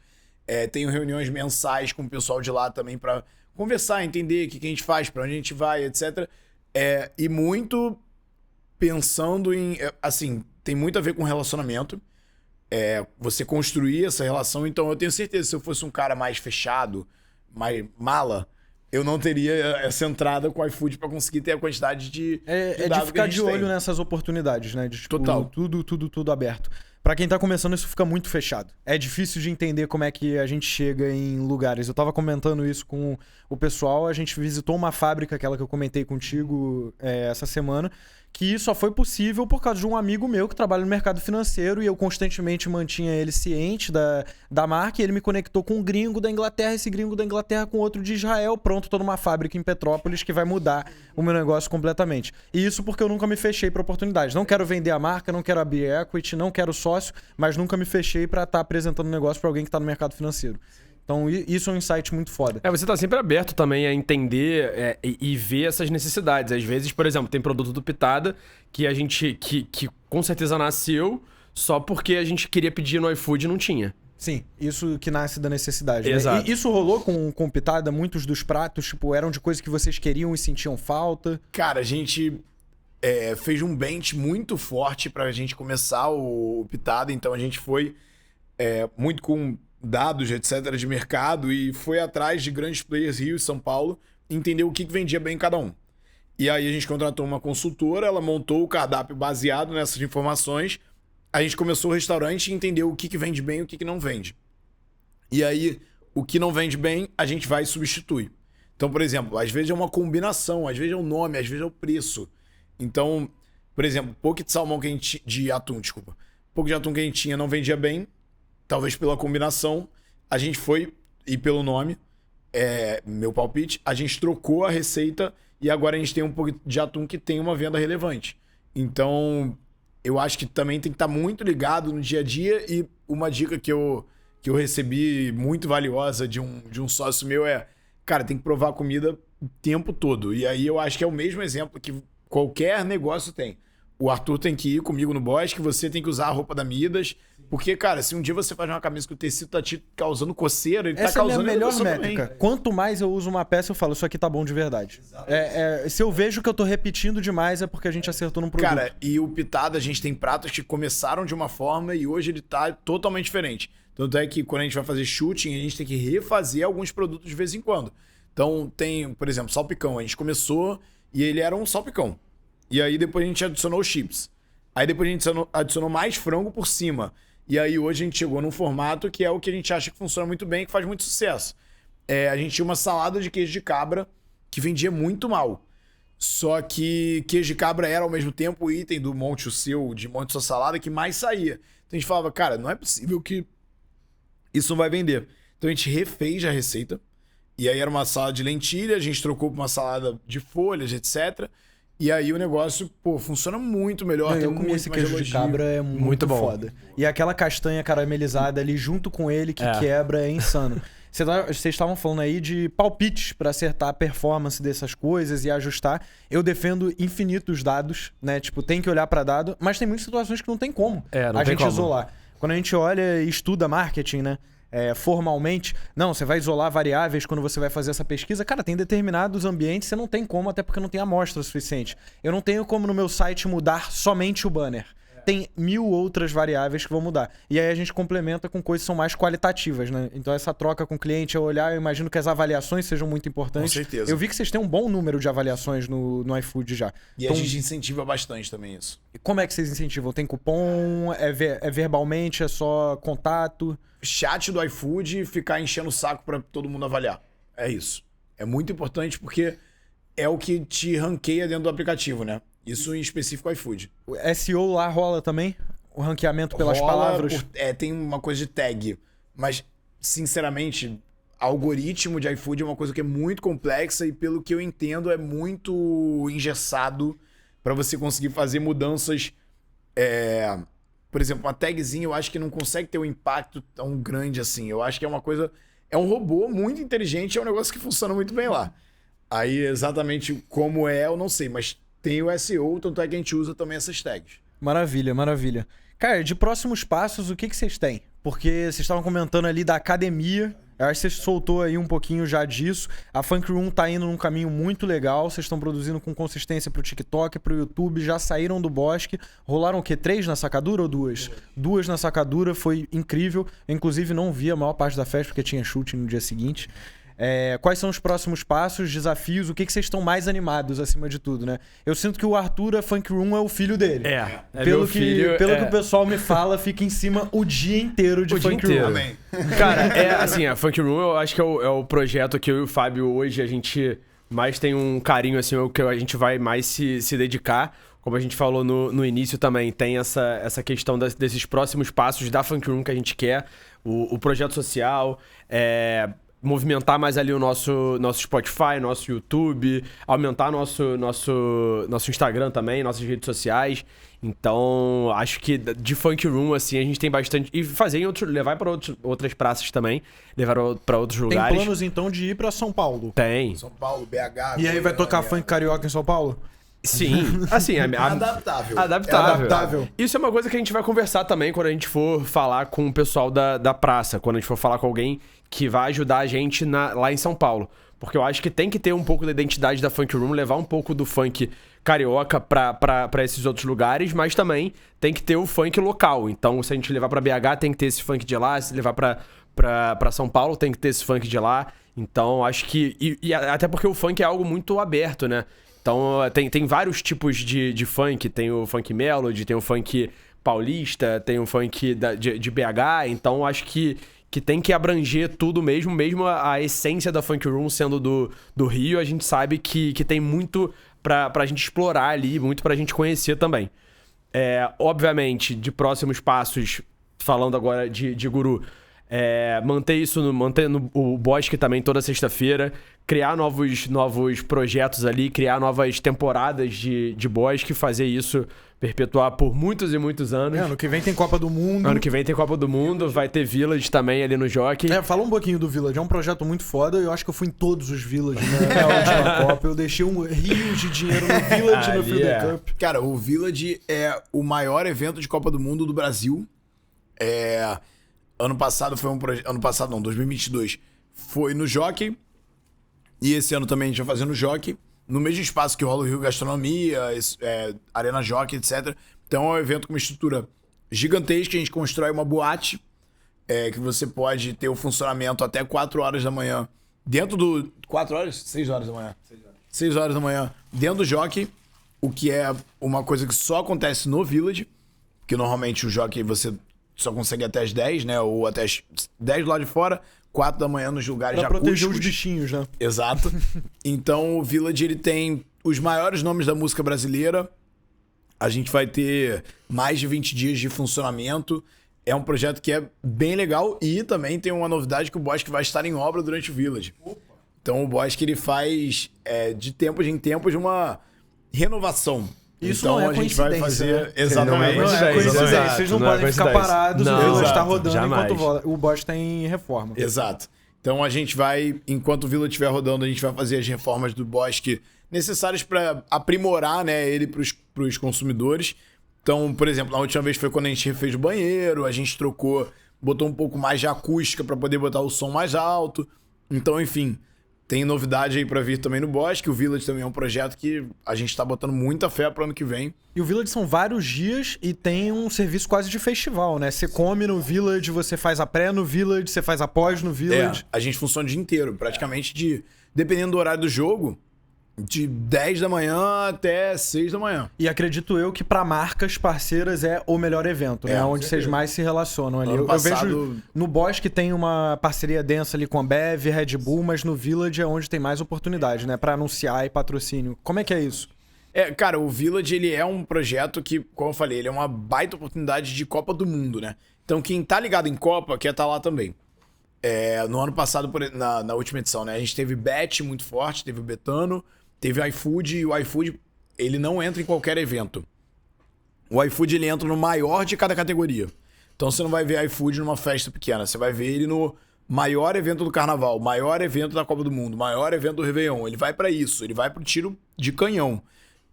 Tenho reuniões mensais com o pessoal de lá também para conversar, entender o que a gente faz, para onde a gente vai, etc. E muito pensando em... Assim, tem muito a ver com relacionamento. Você construir essa relação. Então, eu tenho certeza que se eu fosse um cara mais fechado, mais mala, eu não teria essa entrada com o iFood para conseguir ter a quantidade de de ficar de olho nessas oportunidades, né? De, Total. Tudo aberto. Pra quem tá começando, isso fica muito fechado. É difícil de entender como é que a gente chega em lugares. Eu tava comentando isso com o pessoal, a gente visitou uma fábrica, aquela que eu comentei contigo essa semana, que só foi possível por causa de um amigo meu que trabalha no mercado financeiro e eu constantemente mantinha ele ciente da marca e ele me conectou com um gringo da Inglaterra, esse gringo da Inglaterra com outro de Israel, pronto, tô numa fábrica em Petrópolis que vai mudar o meu negócio completamente. E isso porque eu nunca me fechei pra oportunidades. Não quero vender a marca, não quero abrir equity, não quero sócio, mas nunca me fechei pra estar apresentando um negócio pra alguém que tá no mercado financeiro. Então, isso é um insight muito foda. Você tá sempre aberto também a entender e ver essas necessidades. Às vezes, por exemplo, tem produto do Pitada que a gente que com certeza nasceu só porque a gente queria pedir no iFood e não tinha. Sim, isso que nasce da necessidade. Exato. Né? E isso rolou com o Pitada? Muitos dos pratos, eram de coisas que vocês queriam e sentiam falta? Cara, a gente fez um bench muito forte pra gente começar o Pitada. Então a gente foi muito com dados, etc., de mercado e foi atrás de grandes players Rio e São Paulo, entender o que vendia bem em cada um. E aí a gente contratou uma consultora, ela montou o cardápio baseado nessas informações. A gente começou o restaurante e entendeu o que vende bem e o que não vende. E aí, o que não vende bem, a gente vai e substitui. Então, por exemplo, às vezes é uma combinação, às vezes é o nome, às vezes é o preço. Então, por exemplo, poke de salmão que a gente... de atum, desculpa. Poke de atum que a gente tinha não vendia bem, talvez pela combinação. A gente foi, e pelo nome, meu palpite, a gente trocou a receita e agora a gente tem um poke de atum que tem uma venda relevante. Então, eu acho que também tem que estar muito ligado no dia a dia. E uma dica que eu recebi muito valiosa de um sócio meu cara, tem que provar a comida o tempo todo. E aí eu acho que é o mesmo exemplo que qualquer negócio tem. O Arthur tem que ir comigo no bosque, você tem que usar a roupa da Midas. Porque, cara, se um dia você faz uma camisa que o tecido tá te causando coceira, ele tá causando... Essa é a melhor métrica. Também. Quanto mais eu uso uma peça, eu falo, isso aqui tá bom de verdade. Se eu vejo que eu tô repetindo demais, é porque a gente acertou num produto. Cara, e o Pitada, a gente tem pratos que começaram de uma forma e hoje ele tá totalmente diferente. Tanto é que quando a gente vai fazer shooting, a gente tem que refazer alguns produtos de vez em quando. Então tem, por exemplo, salpicão. A gente começou e ele era um salpicão. E aí depois a gente adicionou chips. Aí depois a gente adicionou mais frango por cima. E aí hoje a gente chegou num formato que é o que a gente acha que funciona muito bem e que faz muito sucesso. A gente tinha uma salada de queijo de cabra que vendia muito mal. Só que queijo de cabra era ao mesmo tempo o item do monte de monte sua salada que mais saía. Então a gente falava, cara, não é possível que isso não vai vender. Então a gente refez a receita. E aí era uma salada de lentilha, a gente trocou para uma salada de folhas, etc. E aí o negócio, funciona muito melhor. Eu comi esse queijo de cabra, é muito bom. Foda. E aquela castanha caramelizada ali junto com ele que quebra é insano. Vocês estavam falando aí de palpites para acertar a performance dessas coisas e ajustar. Eu defendo infinitos dados, né? Tipo, tem que olhar para dado, mas tem muitas situações que não tem como a gente isolar. Quando a gente olha e estuda marketing, né? Formalmente, não, você vai isolar variáveis quando você vai fazer essa pesquisa. Cara, tem determinados ambientes você não tem como, até porque não tem amostra suficiente. Eu não tenho como no meu site mudar somente o banner. Tem 1000 outras variáveis que vão mudar. E aí a gente complementa com coisas que são mais qualitativas, né? Então essa troca com o cliente, eu olhar, eu imagino que as avaliações sejam muito importantes. Com certeza. Eu vi que vocês têm um bom número de avaliações no iFood já. E então, a gente incentiva bastante também isso. Como é que vocês incentivam? Tem cupom? É verbalmente? É só contato? Chat do iFood, ficar enchendo o saco para todo mundo avaliar. É isso. É muito importante porque é o que te ranqueia dentro do aplicativo, né? Isso em específico o iFood. O SEO lá rola também? O ranqueamento pelas palavras? Tem uma coisa de tag. Mas, sinceramente, algoritmo de iFood é uma coisa que é muito complexa e, pelo que eu entendo, é muito engessado para você conseguir fazer mudanças. Por exemplo, uma tagzinha eu acho que não consegue ter um impacto tão grande assim. Eu acho que é uma coisa... É um robô muito inteligente, é um negócio que funciona muito bem lá. Aí, exatamente como eu não sei, mas tem o SEO, tanto é que a gente usa também essas tags. Maravilha, maravilha. Cara, de próximos passos, o que vocês têm? Porque vocês estavam comentando ali da academia. Eu acho que você soltou aí um pouquinho já disso. A Funk Room tá indo num caminho muito legal. Vocês estão produzindo com consistência pro TikTok, pro YouTube. Já saíram do bosque. Rolaram o quê? 3 na sacadura ou 2? 2 na sacadura. Foi incrível. Eu, inclusive, não vi a maior parte da festa porque tinha shooting no dia seguinte. Quais são os próximos passos, desafios? O que vocês estão mais animados acima de tudo, né? Eu sinto que o Arthur, a Funk Room, é o filho dele. Pelo que o pessoal me fala, fica em cima o dia inteiro de Funk Room. Amém. Cara, assim, a Funk Room eu acho que é o projeto que eu e o Fábio hoje a gente mais tem um carinho, assim, o que a gente vai mais se dedicar. Como a gente falou no início também, tem essa questão desses próximos passos da Funk Room que a gente quer. O projeto social, movimentar mais ali o nosso Spotify, nosso YouTube, aumentar nosso Instagram também, nossas redes sociais. Então, acho que de Funk Room, assim, a gente tem bastante... E levar para outras praças também, levar para outros lugares. Tem planos, então, de ir para São Paulo? Tem. São Paulo, BH... E aí vai tocar funk carioca em São Paulo? Sim, assim... Adaptável. Isso é uma coisa que a gente vai conversar também quando a gente for falar com o pessoal da praça, quando a gente for falar com alguém que vai ajudar a gente lá em São Paulo. Porque eu acho que tem que ter um pouco da identidade da Funk Room, levar um pouco do funk carioca pra esses outros lugares, mas também tem que ter o funk local. Então, se a gente levar pra BH, tem que ter esse funk de lá. Se levar pra São Paulo, tem que ter esse funk de lá. Então, acho que... E até porque o funk é algo muito aberto, né? Então, tem vários tipos de funk. Tem o funk melody, tem o funk paulista, tem o funk de BH. Então, acho que tem que abranger tudo mesmo a essência da Funk Room sendo do Rio, a gente sabe que tem muito pra gente explorar ali, muito pra gente conhecer também. Obviamente, de próximos passos, falando agora de Guru, manter o Bosque também toda sexta-feira, criar novos projetos ali, criar novas temporadas de Bosque, fazer isso perpetuar por muitos e muitos anos. Ano que vem tem Copa do Mundo. Ano que vem tem Copa do Mundo, vai ter Village também ali no Jockey. Fala um pouquinho do Village, é um projeto muito foda, eu acho que eu fui em todos os Village na última Copa, eu deixei rios de dinheiro no Village no Freedom Cup. Cara, o Village é o maior evento de Copa do Mundo do Brasil. Ano passado foi Ano passado não, 2022 foi no Jockey. E esse ano também a gente vai fazer no Jockey. No mesmo espaço que rola o Rio Gastronomia, Arena Jockey, etc. Então é um evento com uma estrutura gigantesca. A gente constrói uma boate que você pode ter o funcionamento até 4 horas da manhã. Dentro do... 4 horas? 6 horas da manhã. 6 horas da manhã. Dentro do Jockey, o que é uma coisa que só acontece no Village. Porque normalmente o Jockey você só consegue até as 10, né? Ou até as 10 do lado de fora. 4 da manhã nos lugares pra já acústicos. proteger os bichinhos, né? Exato. Então o Village ele tem os maiores nomes da música brasileira. A gente vai ter mais de 20 dias de funcionamento. É um projeto que é bem legal e também tem uma novidade que o Bosque vai estar em obra durante o Village. Então o Bosque ele faz de tempos em tempos uma renovação. Isso então não é a gente vai fazer né? exatamente. Não é coincidência. Vocês não podem ficar parados, o Village está rodando jamais. enquanto o Bosque está em reforma. Exato. Então a gente vai, enquanto o Village estiver rodando, a gente vai fazer as reformas do Bosque necessárias para aprimorar, né, ele para os consumidores. Então, por exemplo, na última vez foi quando a gente refez o banheiro, a gente botou um pouco mais de acústica para poder botar o som mais alto. Então, enfim, tem novidade aí pra vir também no Bosque. O Village também é um projeto que a gente tá botando muita fé pro ano que vem. E o Village são vários dias e tem um serviço quase de festival, né? Você come no Village, você faz a pré no Village, você faz a pós no Village. A gente funciona o dia inteiro, praticamente dependendo do horário do jogo, de 10 da manhã até 6 da manhã. E acredito eu que pra marcas parceiras é o melhor evento, né? Onde vocês mais se relacionam ali. Eu vejo no Bosque tem uma parceria densa ali com a Ambev, Red Bull, mas no Village é onde tem mais oportunidade, né? Pra anunciar e patrocínio. Como é que é isso? Cara, o Village ele é um projeto que, como eu falei, ele é uma baita oportunidade de Copa do Mundo, né? Então quem tá ligado em Copa quer estar lá também. No ano passado, na última edição, né? A gente teve Bet muito forte, teve o Betano, teve o iFood, e o iFood, ele não entra em qualquer evento. O iFood, ele entra no maior de cada categoria. Então você não vai ver iFood numa festa pequena, você vai ver ele no maior evento do Carnaval, maior evento da Copa do Mundo, maior evento do Réveillon. Ele vai pra isso, ele vai pro tiro de canhão.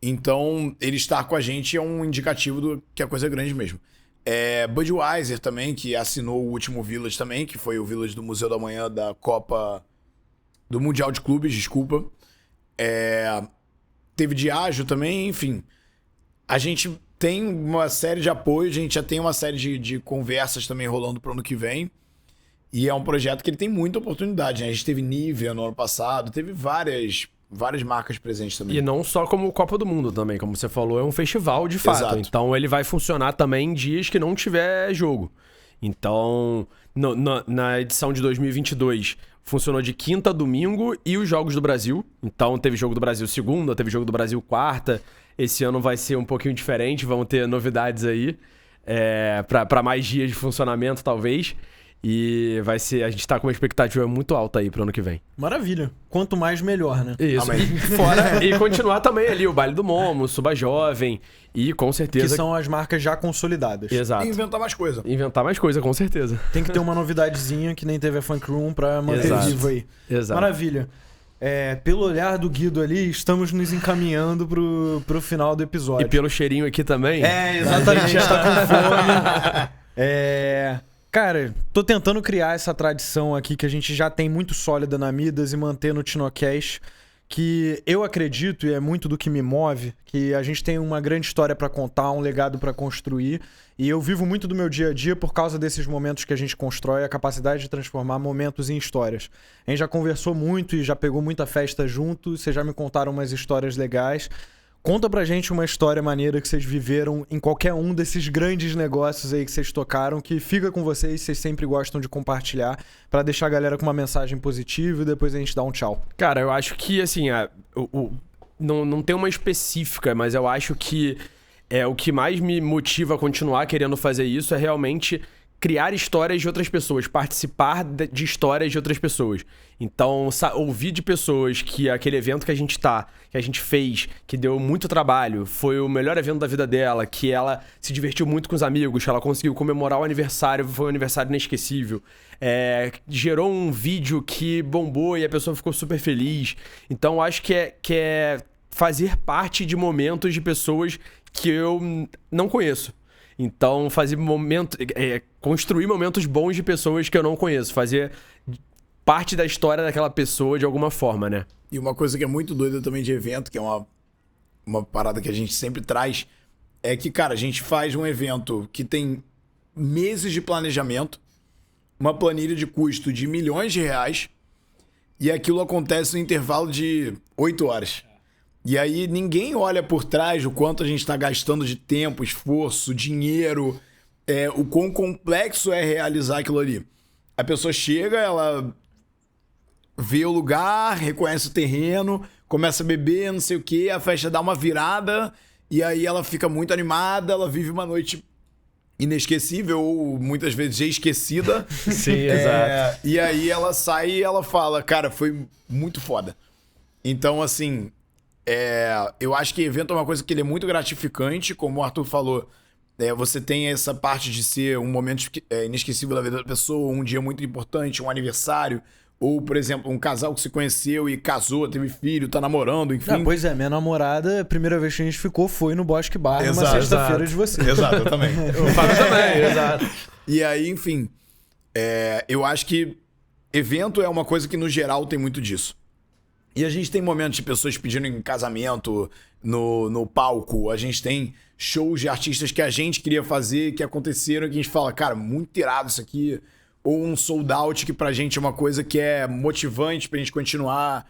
Então, ele estar com a gente é um indicativo que a coisa é grande mesmo. Budweiser também, que assinou o último Village também, que foi o Village do Museu da Manhã da Copa... do Mundial de Clubes, desculpa. Teve Diageo também, enfim. A gente tem uma série de apoios, a gente já tem uma série de conversas também rolando pro ano que vem. E é um projeto que ele tem muita oportunidade, né? A gente teve Nivea no ano passado, teve várias marcas presentes também. E não só como Copa do Mundo também, como você falou, é um festival de fato. Exato. Então ele vai funcionar também em dias que não tiver jogo. Então, na edição de 2022, funcionou de quinta a domingo e os Jogos do Brasil. Então teve Jogo do Brasil segunda, teve Jogo do Brasil quarta. Esse ano vai ser um pouquinho diferente, vão ter novidades aí para mais dias de funcionamento, talvez. E vai ser, a gente tá com uma expectativa muito alta aí pro ano que vem. Maravilha. Quanto mais, melhor, né? Isso. E continuar também ali o Baile do Momo, Suba Jovem e com certeza... Que são as marcas já consolidadas. Exato. E inventar mais coisa. Inventar mais coisa, com certeza. Tem que ter uma novidadezinha que nem teve a Funk Room pra manter Exato. vivo aí. Exato. Maravilha. Pelo olhar do Guido ali, estamos nos encaminhando pro final do episódio. E pelo cheirinho aqui também. Exatamente. A gente tá com fome. Cara, tô tentando criar essa tradição aqui que a gente já tem muito sólida na Midas e manter no Tinocast, que eu acredito, e é muito do que me move, que a gente tem uma grande história pra contar, um legado pra construir, e eu vivo muito do meu dia a dia por causa desses momentos que a gente constrói, a capacidade de transformar momentos em histórias. A gente já conversou muito e já pegou muita festa junto, vocês já me contaram umas histórias legais. Conta pra gente uma história maneira que vocês viveram em qualquer um desses grandes negócios aí que vocês tocaram, que fica com vocês sempre gostam de compartilhar, pra deixar a galera com uma mensagem positiva e depois a gente dá um tchau. Cara, eu acho que, assim, não tem uma específica, mas eu acho que o que mais me motiva a continuar querendo fazer isso é realmente criar histórias de outras pessoas, participar de histórias de outras pessoas. Então, ouvir de pessoas que aquele evento que a gente fez, que deu muito trabalho, foi o melhor evento da vida dela, que ela se divertiu muito com os amigos, que ela conseguiu comemorar o aniversário, foi um aniversário inesquecível. Gerou um vídeo que bombou e a pessoa ficou super feliz. Então, acho que é fazer parte de momentos de pessoas que eu não conheço. Então, construir momentos bons de pessoas que eu não conheço. Fazer parte da história daquela pessoa de alguma forma, né? E uma coisa que é muito doida também de evento, que é uma parada que a gente sempre traz, é que, cara, a gente faz um evento que tem meses de planejamento, uma planilha de custo de milhões de reais, e aquilo acontece no intervalo de 8 horas. E aí ninguém olha por trás o quanto a gente está gastando de tempo, esforço, dinheiro, o quão complexo é realizar aquilo ali. A pessoa chega, ela vê o lugar, reconhece o terreno, começa a beber, não sei o quê, a festa dá uma virada, e aí ela fica muito animada, ela vive uma noite inesquecível, ou muitas vezes esquecida. Sim, exato. E aí ela sai e ela fala, cara, foi muito foda. Então, assim... eu acho que evento é uma coisa que ele é muito gratificante, como o Arthur falou, você tem essa parte de ser um momento inesquecível da vida da pessoa, um dia muito importante, um aniversário, ou, por exemplo, um casal que se conheceu e casou, teve filho, tá namorando, enfim. Pois é, minha namorada, a primeira vez que a gente ficou foi no Bosque Bar, numa sexta-feira de vocês. Exato, eu também. O Fábio também, exato. E aí, enfim, eu acho que evento é uma coisa que, no geral, tem muito disso. E a gente tem momentos de pessoas pedindo em casamento no palco. A gente tem shows de artistas que a gente queria fazer, que aconteceram, que a gente fala, cara, muito irado isso aqui. Ou um sold out, que pra gente é uma coisa que é motivante pra gente continuar.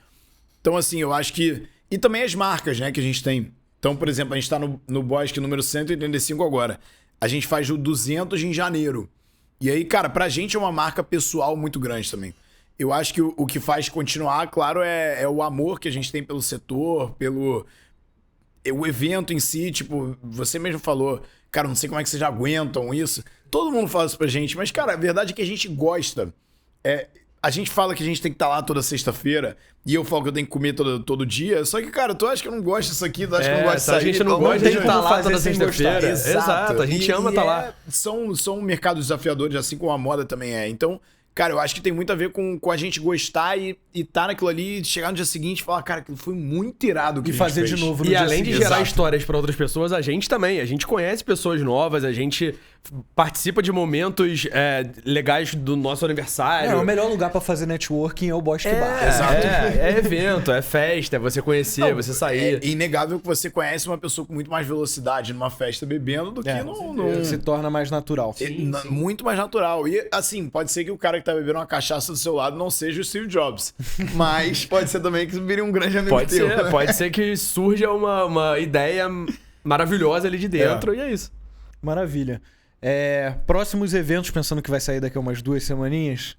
Então, assim, eu acho que... E também as marcas, né, que a gente tem. Então, por exemplo, a gente tá no Bosque número 185 agora. A gente faz o 200 em janeiro. E aí, cara, pra gente é uma marca pessoal muito grande também. Eu acho que o que faz continuar, claro, é o amor que a gente tem pelo setor, pelo o evento em si. Tipo, você mesmo falou, cara, não sei como é que vocês aguentam isso. Todo mundo fala isso pra gente, mas, cara, a verdade é que a gente gosta. A gente fala que a gente tem que estar lá toda sexta-feira, e eu falo que eu tenho que comer todo dia, só que, cara, tu acha que eu não gosto disso aqui, tu acha que eu não gosto disso aí. A gente não gosta de estar lá toda sexta-feira. Exato, a gente ama estar lá. São mercados desafiadores, assim como a moda também é. Então... Cara, eu acho que tem muito a ver com a gente gostar e tá naquilo ali, chegar no dia seguinte e falar, cara, aquilo foi muito irado que a gente fazer fez. de novo no E dia além seguinte. de gerar Exato. histórias pra outras pessoas, a gente também. A gente conhece pessoas novas, a gente participa de momentos legais do nosso aniversário. O melhor lugar pra fazer networking é o Bosque Bar. Exato. É evento, é festa, é você conhecer, você sair. É inegável que você conhece uma pessoa com muito mais velocidade numa festa bebendo do que num... Se torna mais natural. Muito mais natural. E, assim, pode ser que o cara que tá bebendo uma cachaça do seu lado não seja o Steve Jobs. Mas pode ser também que vire um grande amigo teu. Pode ser que surja uma ideia maravilhosa ali de dentro e é isso. Maravilha. Próximos eventos, pensando que vai sair daqui a umas 2 semaninhas.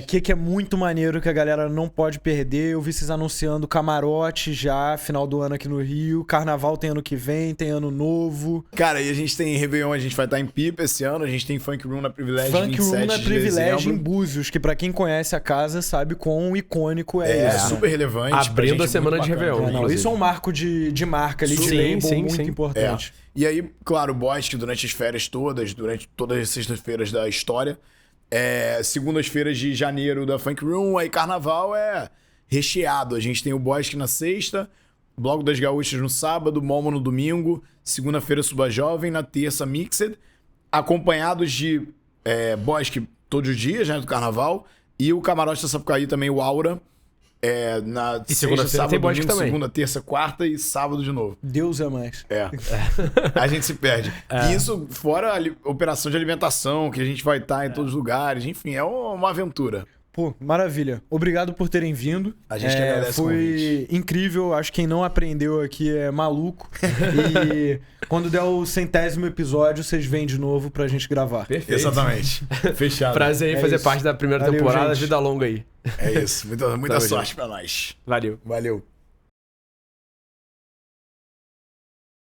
Que é muito maneiro que a galera não pode perder. Eu vi vocês anunciando camarote já, final do ano aqui no Rio. Carnaval tem ano que vem, tem ano novo. Cara, e a gente tem Réveillon, a gente vai estar em Pipa esse ano. A gente tem Funk Room na Privilégio Funk 27 Room na de Privilégio em dezembro. Búzios, que pra quem conhece a casa sabe quão icônico é isso. Super relevante. pra Abrindo gente, a semana muito de bacana. Réveillon. Não, isso é um marco de marca ali, de Sim, label sim, muito sim. importante. E aí, claro, o Bosque, durante as férias todas, durante todas as sextas-feiras da história, segundas-feiras de janeiro da Funk Room, aí carnaval é recheado. A gente tem o Bosque na sexta, Bloco das Gaúchas no sábado, Momo no domingo, segunda-feira Suba Jovem, na terça Mixed, acompanhados de Bosque todos os dias, né, do carnaval, e o Camarote da Sapucaí também, o Aura, Na E sexta, segunda-feira sábado, tem Bosque domingo, também. segunda, terça, quarta e sábado de novo. Deus é mais. A gente se perde. E isso fora a operação de alimentação, que a gente vai estar em todos os lugares. Enfim, é uma aventura. Pô, maravilha. Obrigado por terem vindo. A gente que agradece o Foi convite. incrível. Acho que quem não aprendeu aqui é maluco. E quando der o 100º episódio, vocês vêm de novo pra gente gravar. Perfeito. Exatamente. Fechado. Prazer em É fazer isso. parte da primeira Valeu, temporada. gente. Vida longa aí. É isso. Muita Tamo sorte junto. pra nós. Valeu. Valeu.